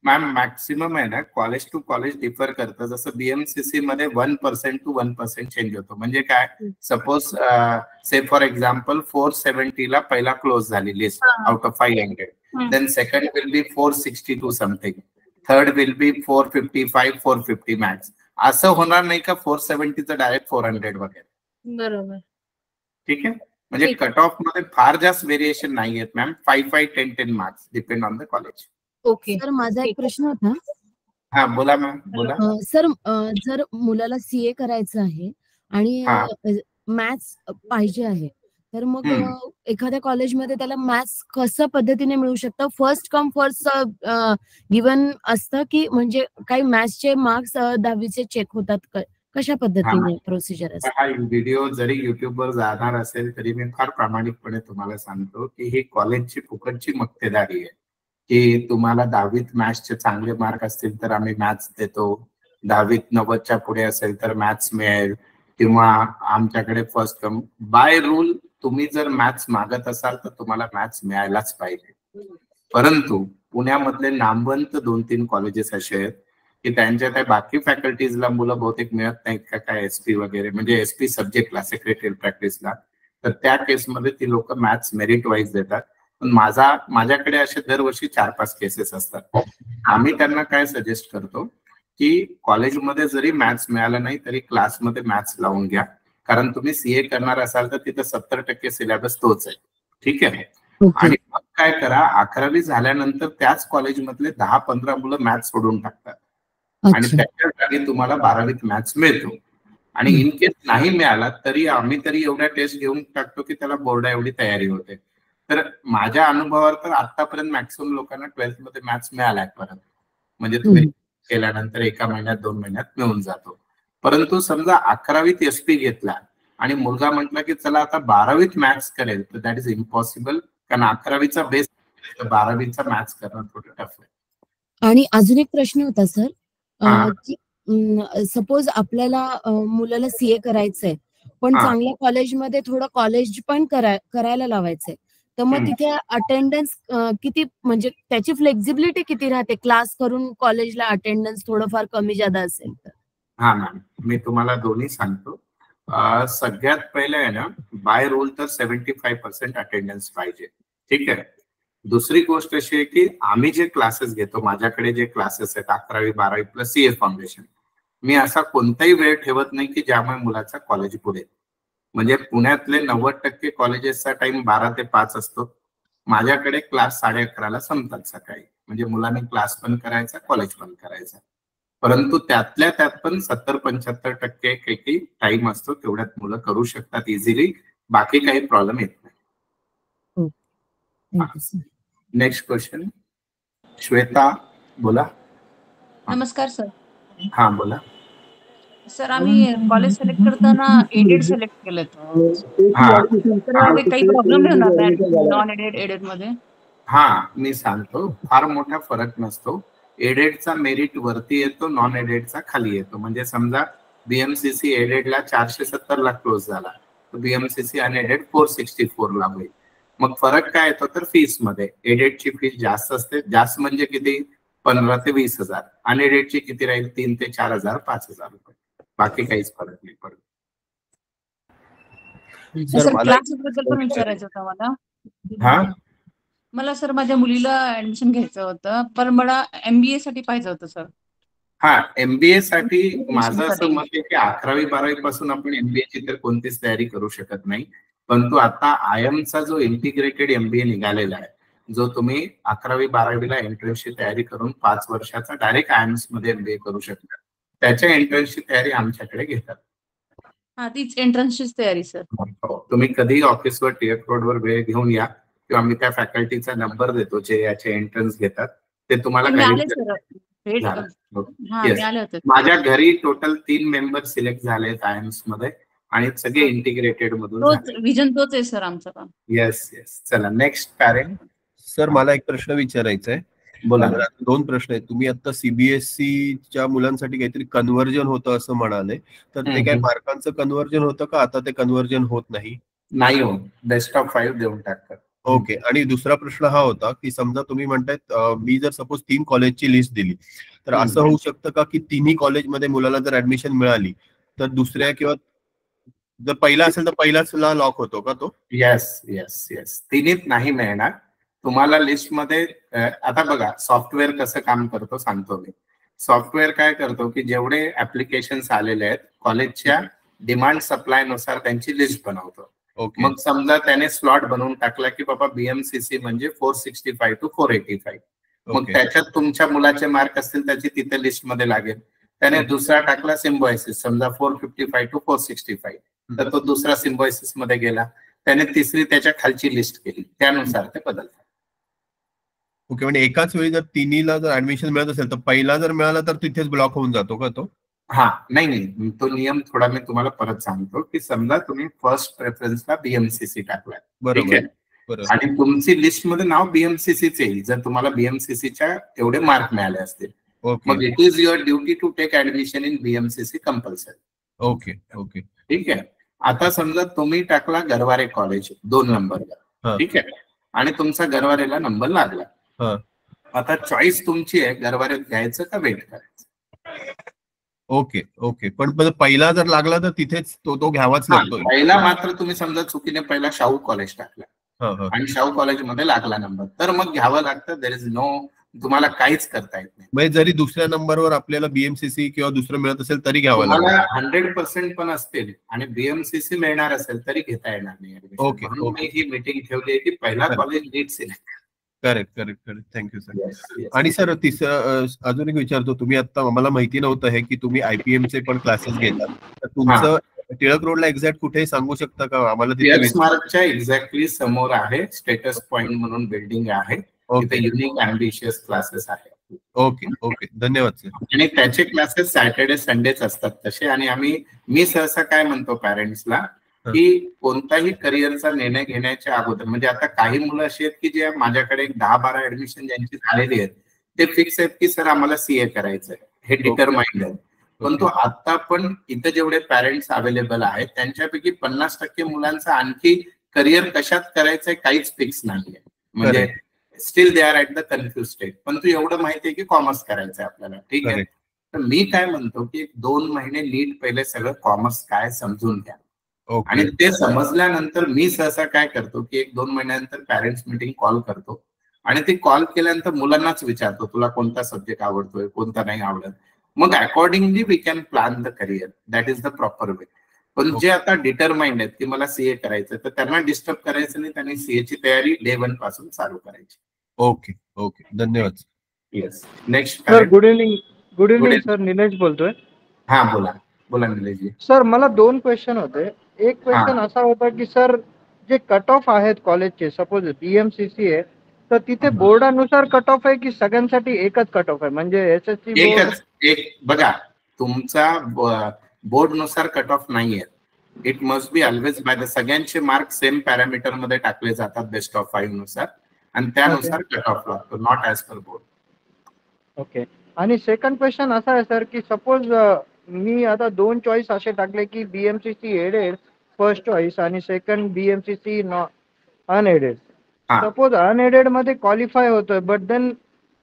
मॅम मॅक्सिमम आहे ना, कॉलेज टू कॉलेज डिफर करतं. जसं BMCC मध्ये 1% to 1% चेंज होतो. म्हणजे काय, सपोज से फॉर एक्झाम्पल 470 ला पहिला क्लोज झाली list out of 500, then second will be 462 something, third will be 455, 450 max. असं होणार नाही का 470चं डायरेक्ट 400 वगैरे. बरोबर, ठीक आहे. म्हणजे कट ऑफ मध्ये फार जास्त व्हेरिएशन नाही आहेत ma'am. 5, 10 marks depend on the college. Okay sir माझा एक प्रश्न होता. हा बोला मॅम, बोला. सर जर मुलाला CA करायचं आहे आणि मॅथ्स पाहिजे आहे, तर मग एखाद्या कॉलेजमध्ये त्याला मॅथ्स कसं पद्धतीने मिळू शकतं? फर्स्ट कम फर्स्ट गिवन असतं की म्हणजे काही मॅथ्सचे मार्क्स 10वीचे चेक होतात? कशा पद्धतीने प्रोसिजर असते? हा व्हिडिओ जरी युट्यूबवर जाणार असेल तरी मी फार प्रामाणिकपणे तुम्हाला सांगतो की ही कॉलेजची फुकटची मक्तेदारी आहे, की तुम्हाला 10वीत मॅथ्सचे चांगले मार्क असतील तर आम्ही मॅथ्स देतो, 10वीत 90च्या पुढे असेल तर मॅथ्स मिळेल, किंवा आमच्याकडे फर्स्ट कम. बाय रूल तुम्ही जर मॅथ्स मागत असाल तर तुम्हाला मॅथ्स मिळायलाच पाहिजे. परंतु पुण्यामधले नामवंत 2-3 कॉलेजेस असे आहेत की त्यांच्या त्या बाकी फॅकल्टीजला मुलं बहुतेक मिळत नाहीत का काय, SP वगैरे, म्हणजे SP सब्जेक्टला, सेक्रेटरी प्रॅक्टिसला, तर त्या केसमध्ये ती लोक मॅथ्स मेरिट वाईज देतात. पण माझ्याकडे असे दरवर्षी 4-5 केसेस असतात. आम्ही त्यांना काय सजेस्ट करतो की कॉलेजमध्ये जरी मॅथ्स मिळालं नाही तरी क्लासमध्ये मॅथ्स लावून घ्या, कारण तुम्ही CA करणार असाल तर तिथं 70% सिलेबस तोच आहे. ठीक आहे. आणि मग काय करा, 11वी झाल्यानंतर त्याच कॉलेजमधले 10-15 मुलं मॅथ्स सोडून टाकतात. आणि त्याच्या जागी तुम्हाला 12वीत मॅथ्स मिळतो. आणि इन केस नाही मिळाला तरी आम्ही तरी एवढ्या टेस्ट घेऊन टाकतो की त्याला बोर्डा एवढी तयारी होते. तर माझ्या अनुभवावर तर आतापर्यंत मॅक्सिमम लोकांना 12th मध्ये मॅथ्स मिळालाय परत, म्हणजे तुम्ही केल्यानंतर 1 महिन्यात 2 महिन्यात मिळून जातो. परंतु समजा 11वीत SP घेतला आणि मुलगा म्हटला की चला आता 12वीत मॅथ्स करेल, तर दॅट इज इम्पॉसिबल, कारण 11वीचा बेस 12वीचा मॅथ्स करणं थोडं टफ आहे. आणि अजून एक प्रश्न होता सर, की सपोज आपल्याला मुलाला CA करायचंय पण चांगल्या कॉलेजमध्ये थोडं कॉलेज पण करायला लावायचंय, तर मग तिथे अटेंडन्स किती, म्हणजे त्याची फ्लेक्झिबिलिटी किती राहते क्लास करून कॉलेजला अटेंडन्स थोडंफार कमी जादा असेल तर? हा मॅम, मी तुम्हाला दोन्ही सांगतो. सगळ्यात पहिले आहे ना, बाय रूल तर 75% अटेंडन्स पाहिजे, ठीक आहे. दुसरी गोष्ट अशी आहे की आम्ही जे क्लासेस घेतो, माझ्याकडे जे क्लासेस आहेत 11वी 12वी प्लस CA फाउंडेशन, मी असा कोणताही वेळ ठेवत नाही की ज्यामुळे मुलाचा कॉलेज पुढे. म्हणजे पुण्यातले 90% कॉलेजेसचा टाइम 12 ते 5 असतो. माझ्याकडे क्लास 11:30ला संपतात सकाळी, म्हणजे मुलांनी क्लास पण करायचा, कॉलेज पण करायचा. परंतु त्यातल्या त्यात पण 70-75% काही टाइम असतो, तेवढ्यात मुलं करू शकतात इझिली, बाकी काही प्रॉब्लेम येत नाही. नेक्स्ट क्वेश्चन, श्वेता बोला. नमस्कार सर. हा बोला सर. आम्ही कॉलेज सिलेक्ट करताना एडेड सिलेक्ट केलं, तर काही प्रॉब्लेम होणार नाही नॉन एडेड मध्ये? हा, मी सांगतो, फार मोठा फरक नसतो. एडेडचा मेरिट वरती येतो, नॉन एडेडचा खाली येतो. म्हणजे समजा BMCC एडेडला 470 ला क्लोज झाला, तर BMCC अनएडेड 464 ला होईल. मग फरक काय येतो तर फीस मध्ये. एडेडची फीस जास्त असते, जास्त म्हणजे किती, 15 ते 20 हजार. अनएडेडची किती राहील, 3 ते 4 हजार, 5 हजार रुपये. बाकी काहीच फरक नाही पडत. सर क्लासेस बद्दल पण विचारायचं होतं मला. मला सर माझ्या मुलीला ऍडमिशन घ्यायचं होतं, पण मला MBA साठी पाहिजे होतं सर. हा, MBA साठी माझं असं मत आहे की 11वी 12वी पासून आपण MBA ची तर कोणतीच तयारी करू शकत नाही. परंतु आता IIMचा जो इंटिग्रेटेड MBA निघालेला आहे, जो तुम्ही 11वी 12वीला एंट्रन्सची तयारी करून 5 वर्षाचा डायरेक्ट IIMS मध्ये MBA करू शकता, त्याच्या एंट्रन्सची तयारी आमच्याकडे घेतात. हा, तीच एंट्रन्सचीच तयारी सर. तुम्ही कधी ऑफिसवर टिळक रोडवर वेळ घेऊन या, किंवा मी त्या फॅकल्टीचा नंबर देतो जे याचे एंट्रन्स घेतात, ते तुम्हाला माझ्या घरी टोटल 3 मेंबर सिलेक्ट झालेत IIMS मध्ये आणि सगळे इंटिग्रेटेड मधून. विजन तोच आहे सर आमचा. Yes yes. चला नेक्स्ट पॅरेंट. सर मला एक प्रश्न विचारायचा आहे. बोला. 2 प्रश्न आहेत. तुम्ही आता CBSEच्या मुलांसाठी काहीतरी कन्व्हर्जन होतं असं म्हणाले, तर ते काय मार्कांचं कन्व्हर्जन होतं का आता ते कन्व्हर्जन होत नाही? नाही होत, बेस्ट ऑफ 5 देऊन टाकतात. ओके. आणि दुसरा प्रश्न हा होता की समजा तुम्ही म्हणतायत मी जर सपोज 3 कॉलेजची लिस्ट दिली, तर असं होऊ शकतं का की तिन्ही कॉलेजमध्ये मुलाला जर ऍडमिशन मिळाली तर दुसऱ्या, किंवा जर पहिला असेल तर पहिलाच लॉक होतो का तो? Yes yes yes. तिन्हीत नाही मिळणार तुम्हाला लिस्टमध्ये. आता बघा सॉफ्टवेअर कसं काम करतो सांगतो मी. सॉफ्टवेअर काय करतो की जेवढे ऍप्लिकेशन्स आलेले आहेत कॉलेजच्या डिमांड सप्लाय नुसार त्यांची लिस्ट बनवतो. मग समजा त्याने स्लॉट बनवून टाकला की बाबा BMCC म्हणजे 465 to 485, मग त्याच्यात तुमच्या मुलाचे मार्क असतील त्याची तिथे लिस्ट मध्ये लागेल. त्याने दुसरा टाकला सिम्बॉयसिस, समजा 455 to 465, तर तो दुसरा सिम्बॉयसिस मध्ये गेला. त्याने तिसरी त्याच्या खालची लिस्ट केली, त्यानुसार ते बदलतात. ओके. म्हणजे एकाच वेळी जर तिन्हीला जर ऍडमिशन मिळत असेल तर पहिला जर मिळाला तर तिथेच ब्लॉक होऊन जातो का तो? हा, नाही, तो नियम थोडा मी तुम्हाला परत सांगतो की समजा तुम्ही फर्स्ट प्रेफरन्सला BMCC टाकलाय, ठीक आहे, आणि तुमची लिस्ट मध्ये नाव BMCCच येईल जर तुम्हाला BMCCच्या एवढे मार्क मिळाले असतील. मग it is your duty to take admission in BMCC compulsory. Okay okay, ठीक आहे. आता समजा तुम्ही टाकला गरवारे कॉलेज 2 नंबरला, ठीक आहे, आणि तुमचा गरवारेला नंबर लागला. आता चॉईस तुमची आहे, गरवारेत घ्यायचं का वेट करायचं. Okay okay. पण पहिला जर लागला तर तिथेच तो घ्यावाच लागतो. पहिला मात्र तुम्ही समजा चुकीने पहिला शाहू कॉलेज टाकला आणि शाहू कॉलेजमध्ये लागला नंबर, तर मग घ्यावं लागतं. देर इज नो, तुम्हाला काहीच करता येत नाही. म्हणजे जरी दुसऱ्या नंबरवर आपल्याला BMCC किंवा दुसरं मिळत असेल तरी घ्यावं लागेल. 100% पण असतील आणि BMCC मिळणार असेल तरी घेता येणार नाही. ओके. ही मीटिंग ठेवली की पहिला कॉलेज नीट सिलेक्ट. करेक्ट. Thank you sir. आणि सर तिसरं अजून एक विचारतो, तुम्ही आता आम्हाला माहिती नव्हतं हे की तुम्ही IPM चे पण क्लासेस घेतात, तर तुमचं टिळक रोडला एक्झॅक्ट कुठे सांगू शकता का आम्हाला? टिळक स्मारकच्या एक्झॅक्टली समोर आहे, स्टेटस पॉइंट म्हणून बिल्डिंग आहे, तिथे युनिक अँबिशियस क्लासेस आहे. ओके धन्यवाद सर. आणि त्याचे क्लासेस सॅटर्डे संडेच असतात तसे. आणि मी सहसा काय म्हणतो पॅरेंट्सला की कोणताही करिअरचा निर्णय घेण्याच्या अगोदर, म्हणजे आता काही मुलं अशी आहेत की जे माझ्याकडे 10-12 ऍडमिशन ज्यांची झालेली आहेत ते फिक्स आहेत की सर आम्हाला CA करायचंय, हे डिटरमाइंड आहे. परंतु आता पण इथं जेवढे पॅरेंट्स अवेलेबल आहेत त्यांच्यापैकी 50% मुलांचं आणखी करिअर कशात करायचंय काहीच फिक्स नाहीये, म्हणजे steel they are at the confuse state. पण तू एवढं माहिती आहे की कॉमर्स करायचंय आपल्याला, ठीक आहे. तर मी काय म्हणतो की 2 महिने नीट पहिले सगळं कॉमर्स काय समजून घ्या, आणि ते समजल्यानंतर मी सहसा काय करतो की 1-2 महिन्यानंतर पॅरेंट्स मीटिंग कॉल करतो, आणि ती कॉल केल्यानंतर मुलांनाच विचारतो तुला कोणता सब्जेक्ट आवडतोय, कोणता नाही आवडत. मग accordingly we can plan the career, that is the proper way. पण जे आता डिटरमाइंड आहेत की मला CA करायचं, तर त्यांना डिस्टर्ब करायचं नाही, त्यांनी CA ची तयारी डे 1 पासून चालू करायची. ओके धन्यवाद. Yes. Next sir, good evening sir, Nilesh बोलतोय. हा बोला निलेशजी. सर, मला 2 क्वेश्चन होते. एक क्वेश्चन असा होता की सर जे कट ऑफ आहेत कॉलेजचे, सपोज BMCC आहे, तर तिथे बोर्डानुसार कट ऑफ आहे की सगळ्यांसाठी एकच कट ऑफ आहे, म्हणजे SSC बोर्ड? एक बघा, तुमचा बोर्ड नुसार कट ऑफ नाहीये. It must be always by the, सगळ्यांचे मार्क सेम पॅरामीटर मध्ये टाकले जातात बेस्ट ऑफ 5 नुसार, आणि त्यानुसार कट ऑफ लागतो, not as per board. Okay. आणि सेकंड क्वेश्चन असा आहे सर की सपोज मी आता 2 चॉईस असे टाकले की BMCC एडेड फर्स्ट चॉईस आणि second BMCC unaided. Suppose unaided मध्ये क्वालिफाय होतोय, but then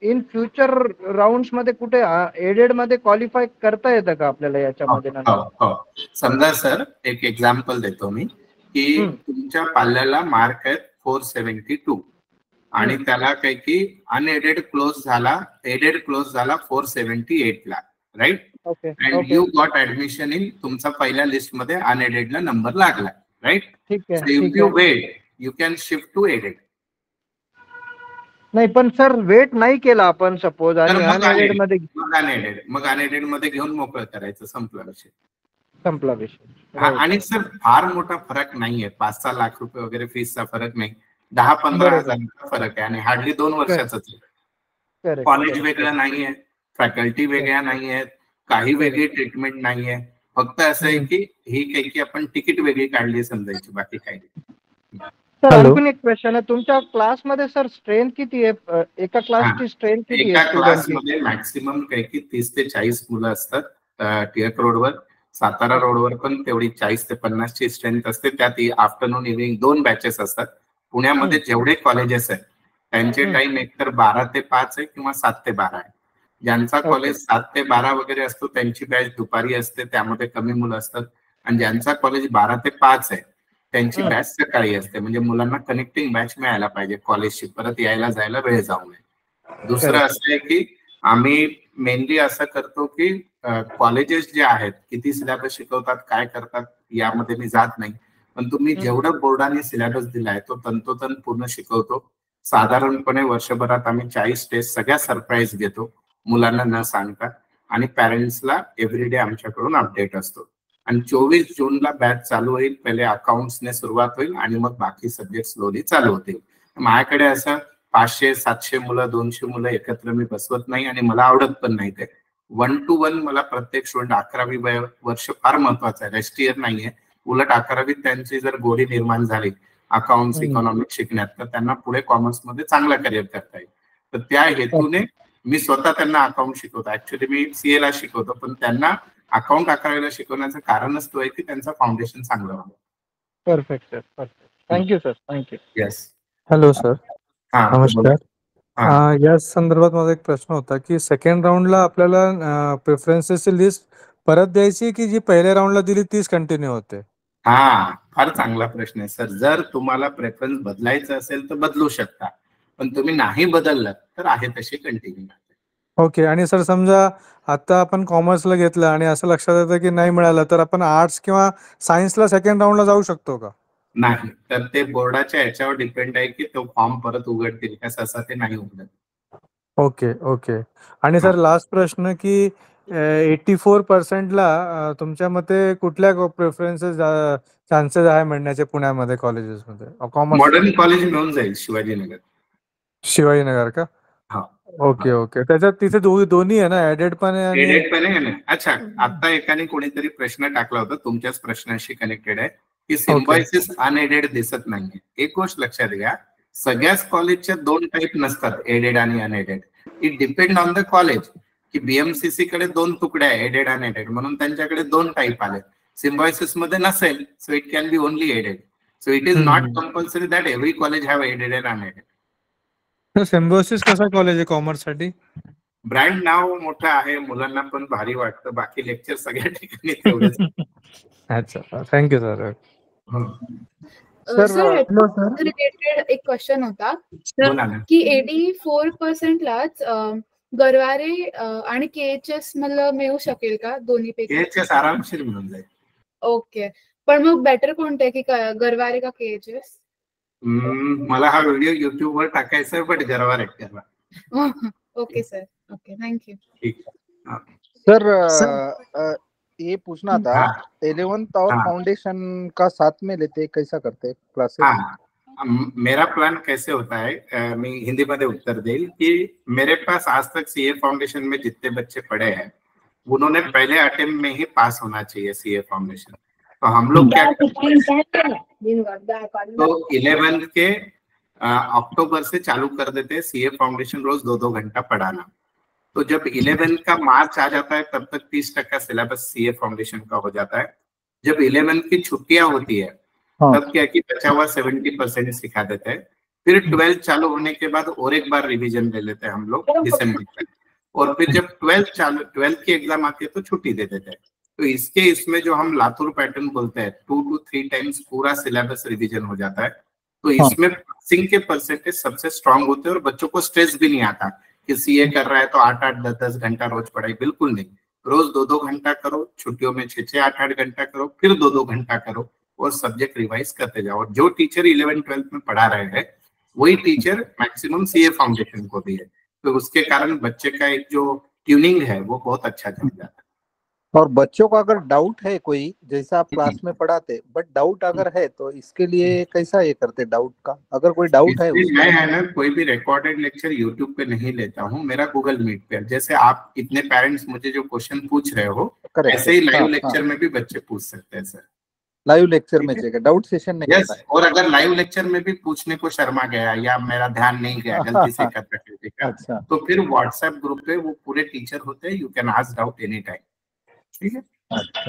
in future rounds मध्ये कुठे एडेड मध्ये क्वालिफाय करता येतं का आपल्याला याच्यामध्ये? समजा सर एक एक्झाम्पल देतो मी की तुमच्या पाल्याला मार्क आहेत 472 आणि त्याला काही की अनएडेड क्लोज झाला, एडेड क्लोज झाला 478 ला, right? And you got admission in, तुमचा पहिल्या लिस्ट मध्ये अनएडेड ला नंबर लागला, right? If you wait you can shift to aided. नाही पण सर वेट नाही केला आपण सपोज, आणि अनएडेड मध्ये मग अनएडेड मध्ये घेऊन मोकळं करायचं, संपला विषय. विषय. आणि सर फार मोठा फरक नाहीये, 5-6 लाख रुपये वगैरे फीसचा फरक नाही, 10-15 हजारांचा फरक आहे, आणि हार्डली 2 वर्षाचाच आहे. कॉलेज वेगळं नाहीये, फॅकल्टी वेगळ्या नाहीयेत, काही वेगळी ट्रीटमेंट नाहीये, फक्त असं आहे की ही काही की आपण तिकीट वेगळी काढली समजायची, बाकी काही नाही. सर आणखीन एक क्वेश्चन आहे, तुमच्या क्लासमध्ये सर स्ट्रेंथ किती आहे? एका क्लासची स्ट्रेंथ किती आहे? एका क्लासमध्ये मॅक्सिमम काही की 30 ते 40 मुलं असतात. टिळक रोडवर, सातारा रोडवर पण तेवढी 40 ते 50 ची स्ट्रेंथ असते. त्यात आफ्टरनून इव्हिनिंग 2 बॅचेस असतात. पुण्यामध्ये जेवढे कॉलेजेस आहेत त्यांचे टाइम एकतर 12 ते 5 आहे किंवा 7 ते 12 आहे. ज्यांचा कॉलेज 7 ते 12 वगैरे असतो त्यांची बॅच दुपारी असते, त्यामध्ये कमी मुलं असतात. आणि ज्यांचा कॉलेज 12 ते 5 आहे त्यांची बॅच सकाळी असते, म्हणजे मुलांना कनेक्टिंग बॅच मिळायला पाहिजे कॉलेजशी, परत यायला जायला वेळ जाऊ नये. दुसरं असं आहे की आम्ही मेनली असं करतो की कॉलेजेस जे आहेत किती सिलेबस शिकवतात, काय करतात यामध्ये मी जात नाही, पण तुम्ही जेवढं बोर्डाने सिलेबस दिलाय तो तंतोतंत पूर्ण शिकवतो. साधारणपणे वर्षभरात आम्ही 40 टेस्ट सगळ्या सरप्राईज घेतो मुलांना न सांगता, आणि पॅरेंट्सला एव्हरीडे आमच्याकडून अपडेट असतो. आणि 24 जूनला बॅच चालू होईल. पहिले अकाउंट्सने सुरुवात होईल आणि मग बाकी सब्जेक्ट स्लोली चालू होतील. माझ्याकडे असं 500-700 मुलं 200 मुलं एकत्र मी बसवत नाही, आणि मला आवडत पण नाही ते. 1 to 1 मला प्रत्येक स्टुडंट 11वी वर्ष फार महत्वाचं आहे, रेस्ट इयर नाहीये. उलट 11वीत त्यांची जर गोडी निर्माण झाली अकाउंट्स इकॉनॉमिक्स शिकण्यात, तर त्यांना पुढे कॉमर्समध्ये चांगलं करिअर करता येईल. तर त्या हेतूने मी स्वतः त्यांना अकाउंट शिकवतो. ऍक्च्युली मी CA ला शिकवतो, पण त्यांना अकाउंट 11वीला शिकवण्याचं कारणच तो आहे की त्यांचं फाउंडेशन चांगलं व्हावं. Perfect sir, perfect. Thank you sir, thank you. Yes. Hello sir, नमस्कार. या संदर्भात माझा एक प्रश्न होता की सेकंड राऊंडला आपल्याला प्रेफरन्सेसची लिस्ट परत द्यायची की जी पहिल्या राऊंडला दिली तीच कंटिन्यू होते? फार चांगला प्रश्न आहे सर. जर तुम्हाला प्रेफरन्स बदलायचं असेल तर बदलू शकता, पण तुम्ही नाही बदललात तर आहे तशी कंटिन्यू. ओके. आणि सर समजा आता आपण कॉमर्सला घेतलं आणि असं लक्षात येतं की नाही मिळालं, तर आपण आर्ट्स किंवा सायन्सला सेकंड राऊंडला जाऊ शकतो का? नाही, तर ते बोर्डाच्या याच्यावर डिपेंड आहे की तो फॉर्म परत उघडतील का, सहसा ते नाही उघडत. Okay okay. आणि सर लास्ट प्रश्न की 84% ला तुमच्या मते कुठल्या प्रेफरन्सेस चान्सेस आहे मिळण्याचे पुण्यामध्ये कॉलेजेसमध्ये? कॉमर्स मॉडर्न कॉलेज मिळून जाईल शिवाजीनगर. शिवाजीनगर का? हा. Okay okay. त्याच्यात तिथे दोन्ही आहे ना, ऍडेड पण आहे आणि एडेड पण आहे ना. अच्छा, आता एकाने कोणीतरी प्रश्न टाकला होता, तुमच्याच प्रश्नाशी कनेक्टेड आहे की सिम्बायोसिस अनएडेड दिसत नाहीये. एक गोष्ट लक्षात घ्या, सगळ्याच कॉलेजच्या 2 टाईप नसतात, एडेड आणि unaided. It depend on the college की बीएमसीसी कडे 2 तुकड्या आहे, एडेड आणि अनएडेड, म्हणून त्यांच्याकडे 2 टाईप आले. सिम्बायोसिस मध्ये नसेल, so it can be only aided. So it is not compulsory that every college have aided and unaided. Symbiosis कसा कॉलेज आहे कॉमर्स साठी? ब्रँड नाव मोठं आहे, मुलांना पण भारी वाटतं, बाकी लेक्चर सगळ्या ठिकाणी तेवढेच. अच्छा, थँक्यू सर. सर रिलेटेड एक क्वेश्चन होता की 84% लाच गरवारे आणि केएचएस मला मिळू शकेल का दोन्हीपैकी? केएचएस आरामशीर मिळून जाईल. ओके, पण मग बेटर कोणतं आहे की गरवारे का केएचएस? मला हा व्हिडिओ युट्यूब वर टाकायचा आहे, पण गरवारे करा. Okay sir, okay, thank you. ठीक. सर ये पूछना था, 11th और फाउंडेशन का साथ में लेते, कैसा करते क्लासेस? हाँ, मेरा प्लान कैसे होता है, मैं हिंदी में उत्तर दें कि मेरे पास आज तक सीए फाउंडेशन में जितने बच्चे पढ़े हैं उन्होंने पहले अटेम्प्ट में ही पास होना चाहिए सीए फाउंडेशन. तो हम लोग क्या करते हैं, तो 11th के अक्टूबर से चालू कर देते हैं सीए फाउंडेशन, रोज 2-2 घंटा पढ़ाना. तो जब 11th का मार्च आ जाता है तब तक 30% सिलेबस सीए फाउंडेशन का हो जाता है. जब 11th की छुट्टियां होती है तब क्या कि बचा हुआ 70% सिखा देते हैं. फिर 12th चालू होने के बाद और एक बार रिवीजन ले लेते हैं हम लोग दिसंबर तक, और फिर जब 12th की एग्जाम आती है तो छुट्टी दे देते हैं. तो इसमें जो हम लातूर पैटर्न बोलते हैं 2 to 3 टाइम्स पूरा सिलेबस रिवीजन हो जाता है. तो इसमें पासिंग के परसेंटेज सबसे स्ट्रांग होते हैं और बच्चों को स्ट्रेस भी नहीं आता कि सीए कर रहा है तो 8-8, 10-10 घंटा रोज पढ़ाई. बिल्कुल नहीं, रोज 2-2 घंटा करो, छुट्टियों में 6-6, 8-8 घंटा करो, फिर 2-2 घंटा करो और सब्जेक्ट रिवाइज करते जाओ. जो टीचर 11th-12th में पढ़ा रहे हैं वही टीचर मैक्सिमम सीए फाउंडेशन को भी है. तो उसके कारण बच्चे का एक जो ट्यूनिंग है वो बहुत अच्छा चल जाता है. और बच्चों को अगर डाउट है कोई, जैसा आप क्लास में पढ़ाते, बट डाउट अगर है तो इसके लिए कैसा ये करते डाउट का? अगर कोई डाउट है मैं है ना, कोई भी रिकॉर्डेड लेक्चर यूट्यूब पे नहीं लेता हूँ, मेरा गूगल मीट पे. जैसे आप इतने पेरेंट्स मुझे जो क्वेश्चन पूछ रहे हो, ऐसे ही लाइव लेक्चर में भी बच्चे पूछ सकते हैं सर. लाइव लेक्चर में चाहिए, डाउट सेशन नहीं होता है. और अगर लाइव लेक्चर में भी पूछने को शर्मा गया या मेरा ध्यान नहीं गया, गलती से कर, तो फिर व्हाट्सएप ग्रुप पे वो पूरे टीचर होते हैं, you can ask doubt any time. ठीक है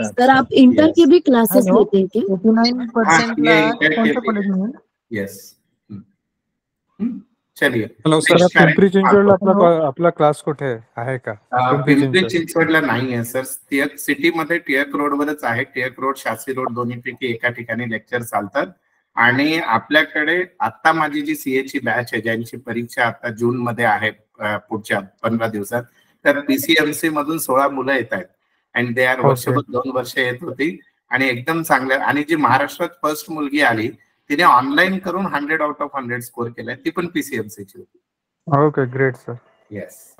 सर, आप इंटर के भी क्लासेस लेते हैं क्या? 89% यस. चलिए. हॅलो सर, पिंपरी चिंचवडला आपला क्लास कुठे आहे का? पिंपरी चिंचवडला नाही आहे सर, सिटी मध्ये टिळक रोड वरच आहे. टिळक रोड, शास्त्री रोड दोन्हीपैकी एका ठिकाणी लेक्चर चालतात. आणि आपल्याकडे आता माझी जी सीए ची बॅच आहे, ज्यांची परीक्षा आता जून मध्ये आहे पुढच्या 15 दिवसात, तर पीसीएमसी मधून 16 मुलं येत आहेत. अँड दे आर वर्षभर 2 वर्ष येत होती आणि एकदम चांगल्या. आणि जी महाराष्ट्रात फर्स्ट मुलगी आली तिने ऑनलाईन करून 100 out of 100 स्कोर केलाय, ती पण पीसीएमसी ची होती. Okay, great sir. Yes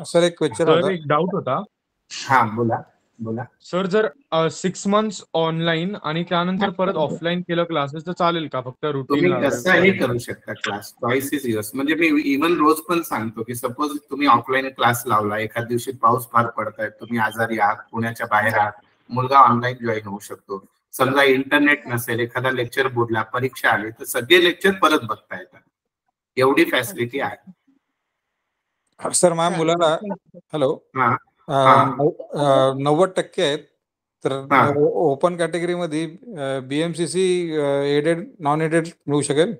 sir, एक क्वेश्चन, एक डाऊट होता. हा, बोला बोला सर. जर 6 months ऑनलाईन आणि त्यानंतर परत ऑफलाईन केलं क्लासेस तर चालेल का? फक्त रुटीन तुम्ही कसंही करू शकता क्लास, चॉईस इज युअर्स. म्हणजे मी इव्हन रोज पण सांगतो की सपोज तुम्ही ऑफलाईन क्लास लावला, एखाद दिवशी पाऊस फार पडताय, तुम्ही आजारी आहात, पुण्याच्या बाहेर आहात, मुलगा ऑनलाईन जॉईन होऊ शकतो. समजा इंटरनेट नसेल, एखादा लेक्चर बुडला, परीक्षा आली, तर सगळे लेक्चर परत बघता येतात. एवढी फॅसिलिटी आहे. सर, माझ्या मुलाला हॅलो 90% आहेत, तर ओपन कॅटेगरी मध्ये बीएमसीसी एडेड नॉन एडेड मिळू शकेल?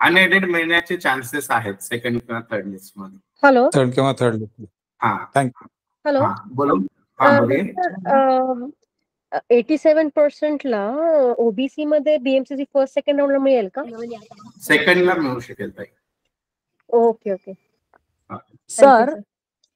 अनएडेड मिळण्याचे चान्सेस आहेत सेकंड किंवा थर्ड लिस्ट मध्ये. हॅलो, थर्ड किंवा थर्ड लिस्ट. हा, थँक्यू. हॅलो, बोलो. 87% ला ओबीसी मध्ये बीएमसीसी फर्स्ट सेकंड राऊंडला मिळेल का? सेकंडला मिळू शकेल ताई. Okay okay. सर,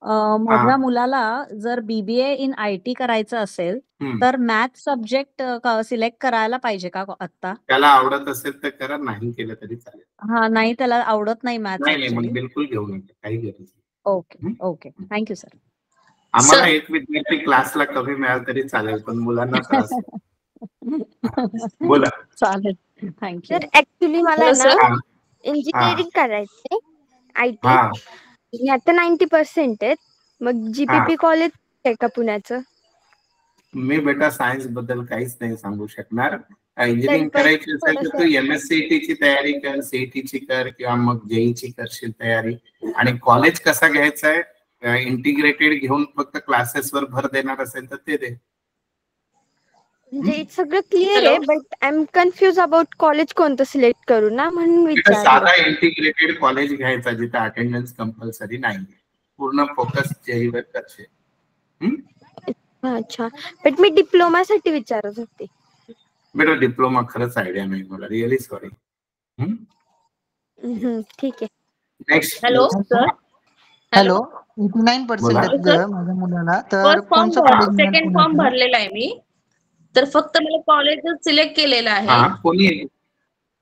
माझ्या मुलाला जर बीबीए इन आयटी करायचं असेल तर मॅथ सब्जेक्ट सिलेक्ट करायला पाहिजे का आता? त्याला आवडत असेल तर करा, नाही केलं तरी चालेल. हा, नाही त्याला आवडत नाही मॅथ. नाही मग बिलकुल घेऊ नका, काही गरज नाही. Okay okay, thank you sir. आम्हाला एक विद्यार्थी क्लासला कमी मिळाला तरी चालेल, पण मुलांना त्रास. बोला. चालेल, थँक्यू. सर ऍक्च्युली मला ना इंजिनिअरिंग करायचंय आयटी. आता 90% आहेत. मग जीपीपी कॉलेज आहे का पुण्याचं? मी बेटा सायन्स बद्दल काहीच नाही सांगू शकणार. इंजिनिअरिंग करायची असेल तर तू MSCT ची तयारी कर, CET ची कर, किंवा मग JEE ची करशील तयारी. आणि कॉलेज कसा घ्यायचा आहे, इंटिग्रेटेड घेऊन फक्त क्लासेसवर भर देणार असेल तर ते दे. म्हणजे सगळं क्लिअर आहे, but I am confuse about college कोणतं सिलेक्ट करू ना, म्हणून विचारलं. साधा इंटिग्रेटेड कॉलेज घ्यायचा जिथे अटेंडन्स कंपल्सरी नाही, पूर्ण फोकस JEE वर करशील. अच्छा, बट मी डिप्लोमा साठी विचारत होते. बेटा डिप्लोमा खरंच आयडिया नाही मला, रिअली सॉरी. ठीक आहे. नेक्स्ट. Hello sir. हॅलो, 89% आहेत माझ्या मुलाला. तर सेकंड फॉर्म भरलेला आहे मी, तर फक्त मला कॉलेज सिलेक्ट केलेलं आहे.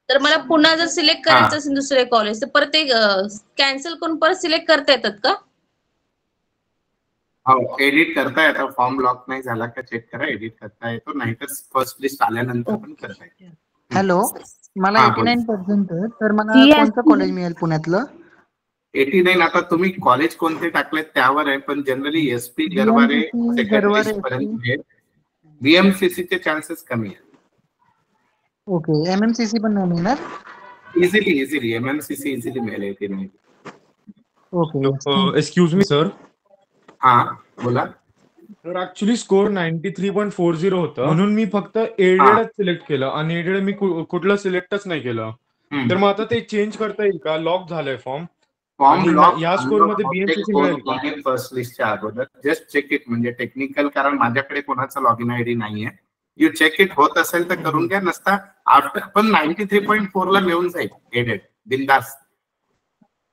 तर मला पुन्हा जर सिलेक्ट करायचं असेल दुसरे कॉलेज तर परत ते कॅन्सल करून परत सिलेक्ट करता येतात का? हो, एडिट करता येतं. फॉर्म लॉक नाही झाला का चेक करा, एडिट करता येतो, नाहीतर फर्स्ट लिस्ट आल्यानंतर पण करता येते. हॅलो, मला 89% आहे, तर मला कोणतं कॉलेज मिळेल पुण्यातलं? 89. आता तुम्ही कॉलेज कोणते टाकले त्यावर आहे, पण generally SP Garware second list पर्यंत. BMCC चे चान्सेस कमी आहेत. ओके, MMCC पण नाही मिळणार? इझिली MMCC इझिली मिळेल 89. ओके. Excuse me sir. हा बोला. तर ऍक्च्युली स्कोर 93.40 होतं, म्हणून मी फक्त एडेडच सिलेक्ट केलं, अनएडेड मी कुठलं सिलेक्टच नाही केलं. तर मग आता ते चेंज करता येईल का? लॉक झालंय फॉर्म. या स्कोर मध्ये BMCC मिळेल का? फर्स्ट लिस्टच्या अगोदर जस्ट चेक इट, म्हणजे टेक्निकल, कारण माझ्याकडे कोणाचा लॉग इन ID नाहीये. यू चेक इट, होत असेल तर करून घ्या, नसता आफ्टर. पण 93.4 ला मिळून जाईल एडेड, बिंदास.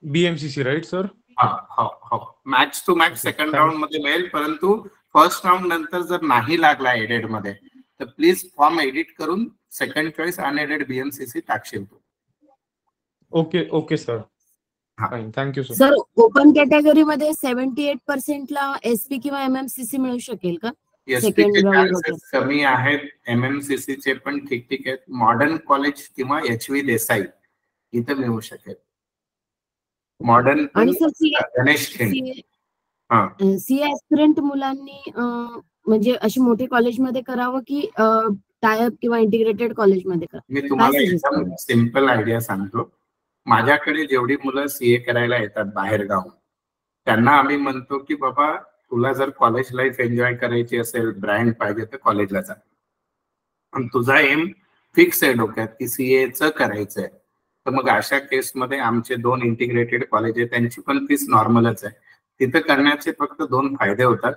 BMCC right sir? हो, match to match second round मध्ये मिळेल, परंतु फर्स्ट राऊंड नंतर जर नाही लागला एडेड मध्ये तर प्लीज फॉर्म एडिट करून सेकंड चॉईस अनएडेड BMCC टाकशील तू. Okay sir, thank you sir. Sir, open category मध्ये 78% ला SP किंवा MMCC मिळू शकेल का? SP चे चान्सेस कमी आहेत, MMCC चे पण ठीक आहेत. मॉडर्न कॉलेज किंवा HV देसाई इथं मिळू शकेल. मॉडर्न गणेश CA ऍस्पिरंट मुलांनी म्हणजे अशी मोठे कॉलेजमध्ये करावं की टायअप किंवा इंटिग्रेटेड कॉलेजमध्ये करावं? मी तुम्हाला एकदम सिंपल आयडिया सांगतो. माझ्याकडे जेवढी मुलं CA करायला येतात बाहेर गाव, त्यांना आम्ही म्हणतो की बाबा तुला जर कॉलेज लाईफ एन्जॉय करायची असेल, ब्रँड पाहिजे तर कॉलेजला जा. पण तुझा एम फिक्स आहे डोक्यात की CA करायचंय, तर मग अशा केसमध्ये आमचे 2 इंटिग्रेटेड कॉलेज आहे, त्यांची पण फीस नॉर्मलच आहे. तिथं करण्याचे फक्त 2 फायदे होतात.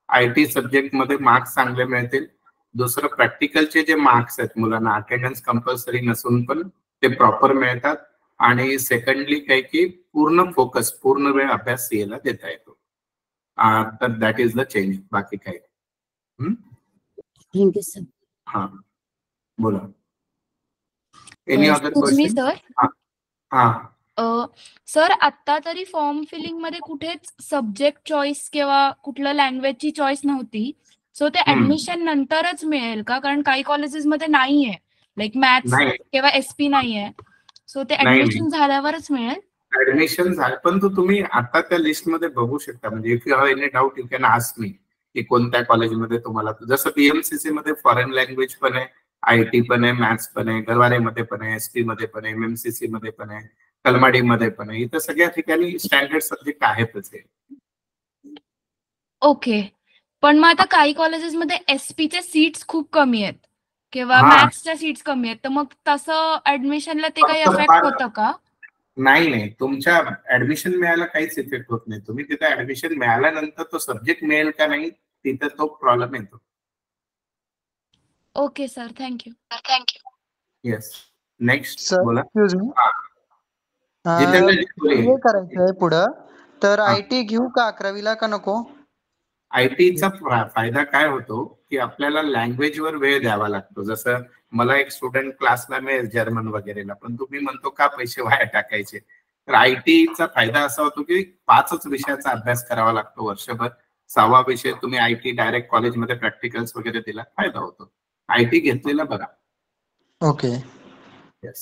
IT सब्जेक्ट मध्ये मार्क्स चांगले मिळतील. दुसरं, प्रॅक्टिकलचे जे मार्क्स आहेत मुलांना अटेंडन्स कंपल्सरी नसून पण ते प्रॉपर मिळतात. आणि सेकंडली काय की पूर्ण फोकस, पूर्ण वेळ अभ्यास CA ला देता येतो. तर दॅट इज द चेंज, बाकी काय. Thank you sir. हा बोला. Any other question? सर, आता तरी फॉर्म फिलिंग मध्ये कुठेच सब्जेक्ट चॉईस किंवा कुठल्या लँग्वेजची चॉईस नव्हती. सो ते ऍडमिशन नंतरच मिळेल का? कारण काही कॉलेजेस मध्ये नाहीये, लाईक मॅथ्स किंवा SP नाहीये. सो ते ऍडमिशन झाल्यावरच मिळेल? ऍडमिशन झालं, पण तुम्ही आता त्या लिस्ट मध्ये बघू शकता. म्हणजे if you have any doubt you can ask me की कोणत्या कॉलेजमध्ये तुम्हाला. जसं BMCC मध्ये फॉरेन लँग्वेज पण आहे, IT पण आहे, मॅथ्स पण आहे, गरवारे मध्ये पण आहे, SP मध्ये पण आहे, MMCC मध्ये पण आहे, कलमाडी मध्ये पण आहे. इथं सगळ्या ठिकाणी स्टँडर्ड सब्जेक्ट आहेतच. ओके, पण मग आता काही कॉलेजेसमध्ये SP चे सीट्स खूप कमी आहेत किंवा मॅथ्सच्या सीट्स कमी आहेत, तर मग तसं ऍडमिशनला ते काही इफेक्ट होतं का? नाही, तुमच्या ऍडमिशन मिळायला काहीच इफेक्ट होत नाही. तुम्ही तिथे ऍडमिशन मिळाल्यानंतर तो सब्जेक्ट मिळेल का नाही तिथे तो प्रॉब्लेम येतो. Okay sir, thank you. Yes, next बोला. हे करायचंय पुढं तर आयटी घेऊ का 11वीला का नको? आयटीचा फायदा काय होतो की आपल्याला लँग्वेजवर वेळ द्यावा लागतो. जसं मला एक स्टुडंट क्लासला मिळेल जर्मन वगैरेला, पण तुम्ही म्हणतो का पैसे वाया टाकायचे. तर आयटीचा फायदा असा होतो की 5च विषयाचा अभ्यास करावा लागतो वर्षभर. 6वा विषय तुम्ही आयटी डायरेक्ट कॉलेजमध्ये प्रॅक्टिकल्स वगैरे दिला, फायदा होतो. आयटी घेतलेला बघा. ओके.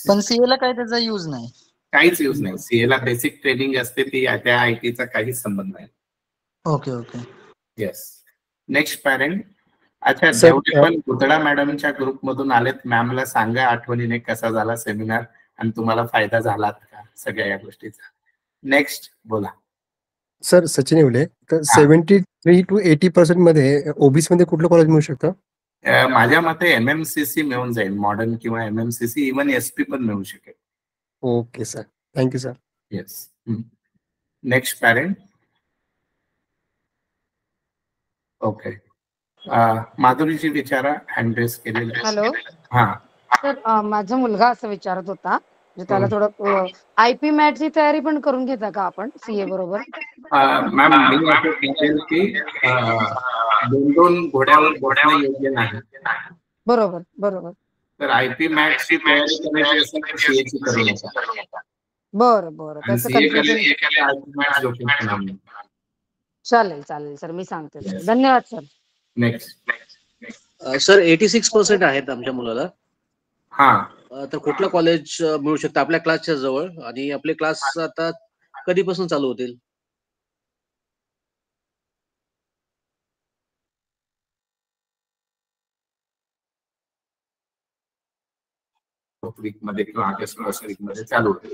पण सीए ला काय त्याचा यूज नाही? काहीच यूज नाही. सीए ला बेसिक ट्रेनिंग असते, ती त्या आयटीचा काहीच संबंध नाही. Okay okay. Yes. Next parent. अच्छा, जेवढे पण पुतळा मॅडमच्या ग्रुप मधून आलेत, मॅमला सांगा आठवणीने कसा झाला सेमिनार आणि तुम्हाला फायदा झाला का सगळ्या या गोष्टीचा. नेक्स्ट बोला. सर सचिन येवले. तर 73 to 80% मध्ये ओबीसी मध्ये कुठलं कॉलेज मिळू शकतं? माझ्या मते एमएमसीसी मिळून जाईल, मॉडर्न किंवा एमएमसीसी, इव्हन एसपी पण मिळू शकेल. Okay sir, thank you sir. Yes. Next parent. Okay. Madhuriji विचारा, हँड रेस केलेला. हॅलो. हा तर माझा मुलगा असं विचारत होता, म्हणजे त्याला थोडं आयपी मॅटची तयारी पण करून घेता का आपण सीए बरोबर? मॅम मी असं सांगेन की 2 घोड्यावर बसणं योग्य नाही. बरोबर बरोबर. तर आयपी मॅटची तयारी करायची असेल तर सीएची करू नका. बरं बरं. त्याचं कन्फ्युजन. चालेल चालेल सर, मी सांगते. धन्यवाद सर. नेक्स्ट. सर 86% आहेत आमच्या मुलाला. हा. तर कुठलं कॉलेज मिळू शकतं आपल्या क्लासच्या जवळ, आणि आपले क्लास आता कधीपासून चालू होतील? वीक मध्ये किंवा ऑगस्ट फर्स्ट वीक मध्ये चालू होतील.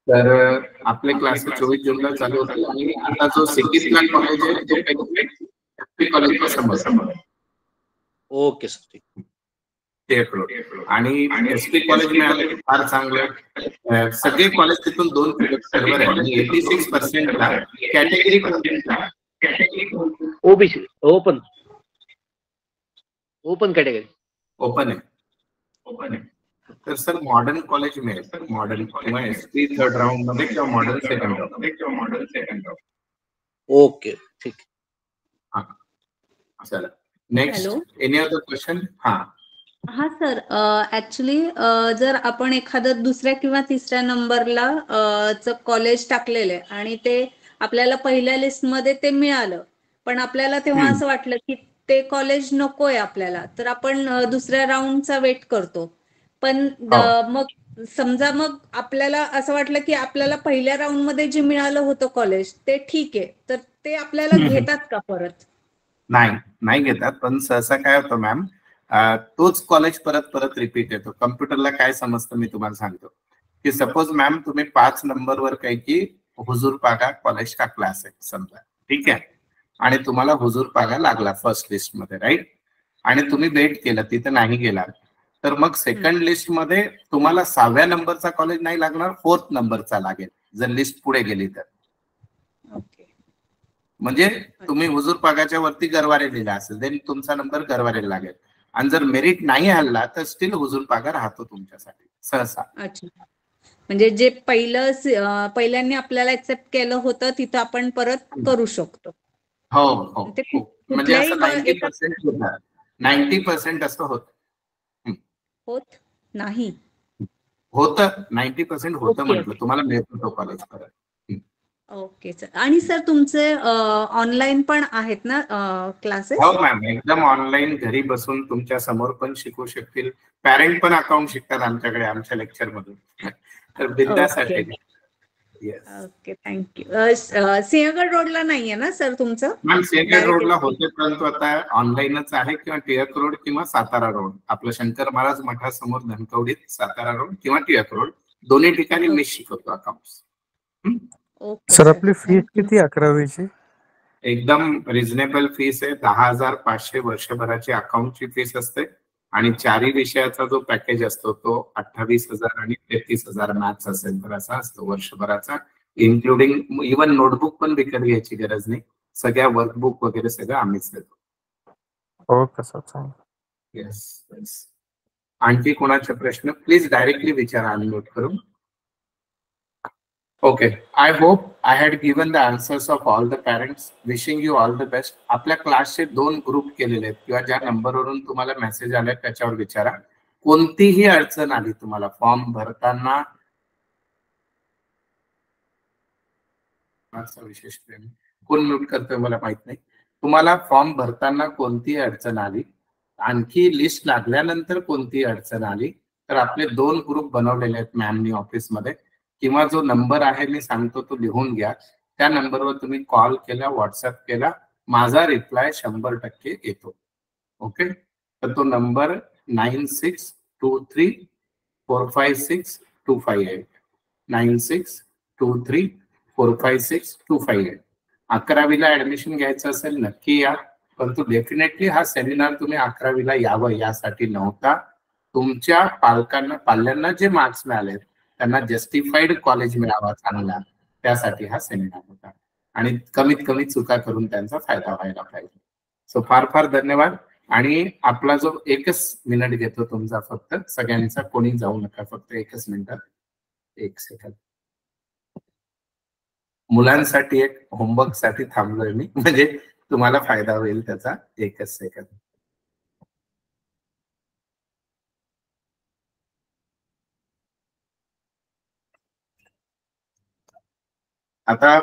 तर आपले क्लास 24 जूनला चालू होतील आणि आता जो सिटीतला कॉलेज आहे तो कॉलेजच्या समोर. ओके सर, ठीक. आणि एसपी कॉलेज मिळाले फार चांगलं. सगळे कॉलेज तिथून 2 सर्व्हर आहे आणि 86% ला category OBC open category open आहे. तर सर मॉडर्न कॉलेज मिळेल, मॉडर्न किंवा एसपी 3rd राऊंड मध्ये किंवा मॉडर्न 2nd राऊंड. ओके, ठीक. हा चला. नेक्स्ट. Any other question? हा सर, ऍक्च्युली जर आपण एखादं दुसऱ्या किंवा तिसऱ्या नंबरला कॉलेज टाकलेलं आहे आणि ते आपल्याला पहिल्या लिस्टमध्ये ते मिळालं, पण आपल्याला तेव्हा असं वाटलं की ते कॉलेज नकोय आपल्याला, तर आपण दुसऱ्या राऊंडचा वेट करतो. पण मग समजा मग आपल्याला असं वाटलं की आपल्याला पहिल्या राऊंड मध्ये जे मिळालं होतं कॉलेज ते ठीक आहे, तर ते आपल्याला घेतात का परत? नाही घेतात. पण सहसा काय होतं मॅम, तोच कॉलेज परत रिपीट येतो. कम्प्युटरला काय समजतं मी तुम्हाला सांगतो की सपोज मॅम तुम्ही 5 नंबरवर काही हुजूरपागा कॉलेज टाकला असेल समजा, ठीक आहे, आणि तुम्हाला हुजूरपागा लागला फर्स्ट लिस्ट मध्ये, राईट, आणि तुम्ही वेट केलं, तिथे नाही गेला, तर मग सेकंड लिस्ट मध्ये तुम्हाला 6व्या नंबरचा कॉलेज नाही लागणार, 4th नंबरचा लागेल जर लिस्ट पुढे गेली तर. म्हणजे तुम्ही हुजूरपागाच्या वरती गरवारे लिहिला असेल देन तुमचा नंबर गरवारेला लागेल, आणि जर मेरिट नाही आला तर स्टील हुजूरपागा राहतो तुमच्यासाठी सहसा. अच्छा, म्हणजे जे पहिल्यांनी आपल्याला एक्सेप्ट केलं होतं तिथं आपण परत करू शकतो. हो. म्हणजे असं 90% असं होत नाही. होतं 90% होतं म्हटलं, तुम्हाला मिळतो तो कॉलेज परत. Okay sir. आणि सर तुमचे ऑनलाईन पण आहेत ना क्लासेस? हो मॅम, एकदम ऑनलाईन घरी बसून तुमच्या समोर पण शिकू शकतील. पॅरेंट पण अकाउंट शिकतात आमच्याकडे आमच्या लेक्चर मधून. तर बिंदासाठी. Okay, thank you. सिंहगड रोडला नाहीये ना सर तुमचं? मॅम सिंहगड रोडला होते, परंतु आता ऑनलाईनच आहे, किंवा टिळक रोड किंवा सातारा रोड, आपलं शंकर महाराज मठासमोर धनकवडीत सातारा रोड किंवा टिळक रोड, दोन्ही ठिकाणी मी शिकवतो अकाउंट्स. सर आपली फीस किती 11वीची? एकदम रिझनेबल फीस आहे. 10,500 वर्षभराची अकाउंटची फीस असते, आणि 4ही विषयाचा जो पॅकेज असतो तो 28,000 आणि 33,000 मॅथ्स असेल तर असा असतो वर्षभराचा, इन्क्लुडिंग इव्हन नोटबुक पण विकत घ्यायची गरज नाही, सगळ्या वर्कबुक वगैरे सगळं आम्हीच देतो. Okay sir. येस. आणखी कोणाचे प्रश्न प्लीज डायरेक्टली विचारा, आम्ही नोट करू. Okay, I hope I had given the answers of all the parents. Wishing you all the best. आपल्या क्लासचे 2 ग्रुप केलेले आहेत किंवा ज्या नंबरवरून तुम्हाला मेसेज आले त्याच्यावर विचारा. कोणतीही अडचण आली तुम्हाला फॉर्म भरताना, विशेष प्रेम कोण म्यूट करतोय मला माहित नाही, तुम्हाला फॉर्म भरताना कोणतीही अडचण आली, आणखी लिस्ट लागल्यानंतर कोणतीही अडचण आली, तर आपले 2 ग्रुप बनवलेले आहेत मॅमनी ऑफिसमध्ये, किंवा जो नंबर आहे मी सांगतो तो लिहून घ्या. त्या नंबरवर तुम्ही कॉल केला, व्हॉट्सअप केला, माझा रिप्लाय 100% येतो. ओके, तर तो नंबर 9623456258 9623456258. 11वीला ऍडमिशन घ्यायचं असेल नक्की या, परंतु डेफिनेटली हा सेमिनार तुम्ही 11वीला यावं यासाठी नव्हता. तुमच्या पाल्यांना जे मार्क्स मिळाले त्यांना जस्टिफाईड कॉलेज मिळावा चांगला, त्यासाठी हा सेमिनार होता आणि कमीत कमी चुका करून त्यांचा फायदा व्हायला पाहिजे. सो फार फार धन्यवाद. आणि आपला जो 1 मिनिट घेतो तुमचा, फक्त सगळ्यांचा कोणी जाऊ नका, फक्त 1 मिनिट 1 सेकंद मुलांसाठी एक होमवर्क साठी थांबलोय मी, म्हणजे तुम्हाला फायदा होईल त्याचा. 1 सेकंद. आता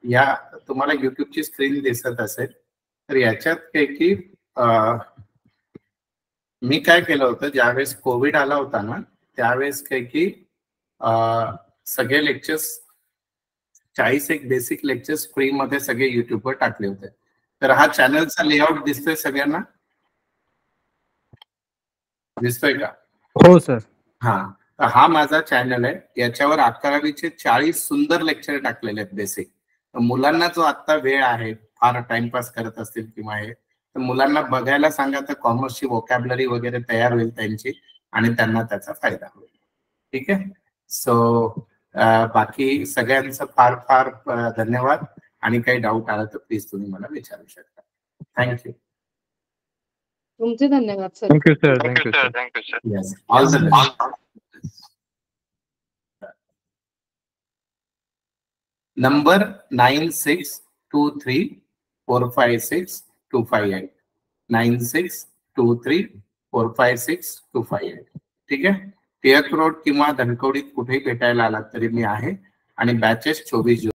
या तुम्हाला युट्यूबची स्क्रीन दिसत असेल, तर याच्यात पैकी मी काय केलं होतं, ज्यावेळेस कोविड आला होता ना त्यावेळेस पैकी सगळे लेक्चर्स 41 बेसिक लेक्चर्स फ्री मध्ये सगळे युट्यूबवर टाकले होते. तर हा चॅनलचा लेआउट दिसतोय सगळ्यांना? दिसतोय का? हो सर. हा, हा माझा चॅनल आहे. याच्यावर 11वीचे 40 सुंदर लेक्चर टाकलेले आहेत बेसिक. मुलांना जो आता वेळ आहे, फार टाइमपास करत असतील किंवा हे, तर मुलांना बघायला सांगा, तर कॉमर्सची वोकॅब्युलरी वगैरे तयार होईल त्यांची आणि त्यांना त्याचा फायदा होईल. ठीक आहे. सो बाकी सगळ्यांचं फार फार धन्यवाद. आणि काही डाऊट आला तर प्लीज तुम्ही मला विचारू शकता. थँक्यू. तुमचे धन्यवाद sir. Thank you sir. Thank you sir. Yes, all the best. Number 9623456258 9623456258. ठीक आहे. टिळक रोड किंवा धनकवडीत कुठेही भेटायला आलात तरी मी आहे. आणि बॅचेस 24 जून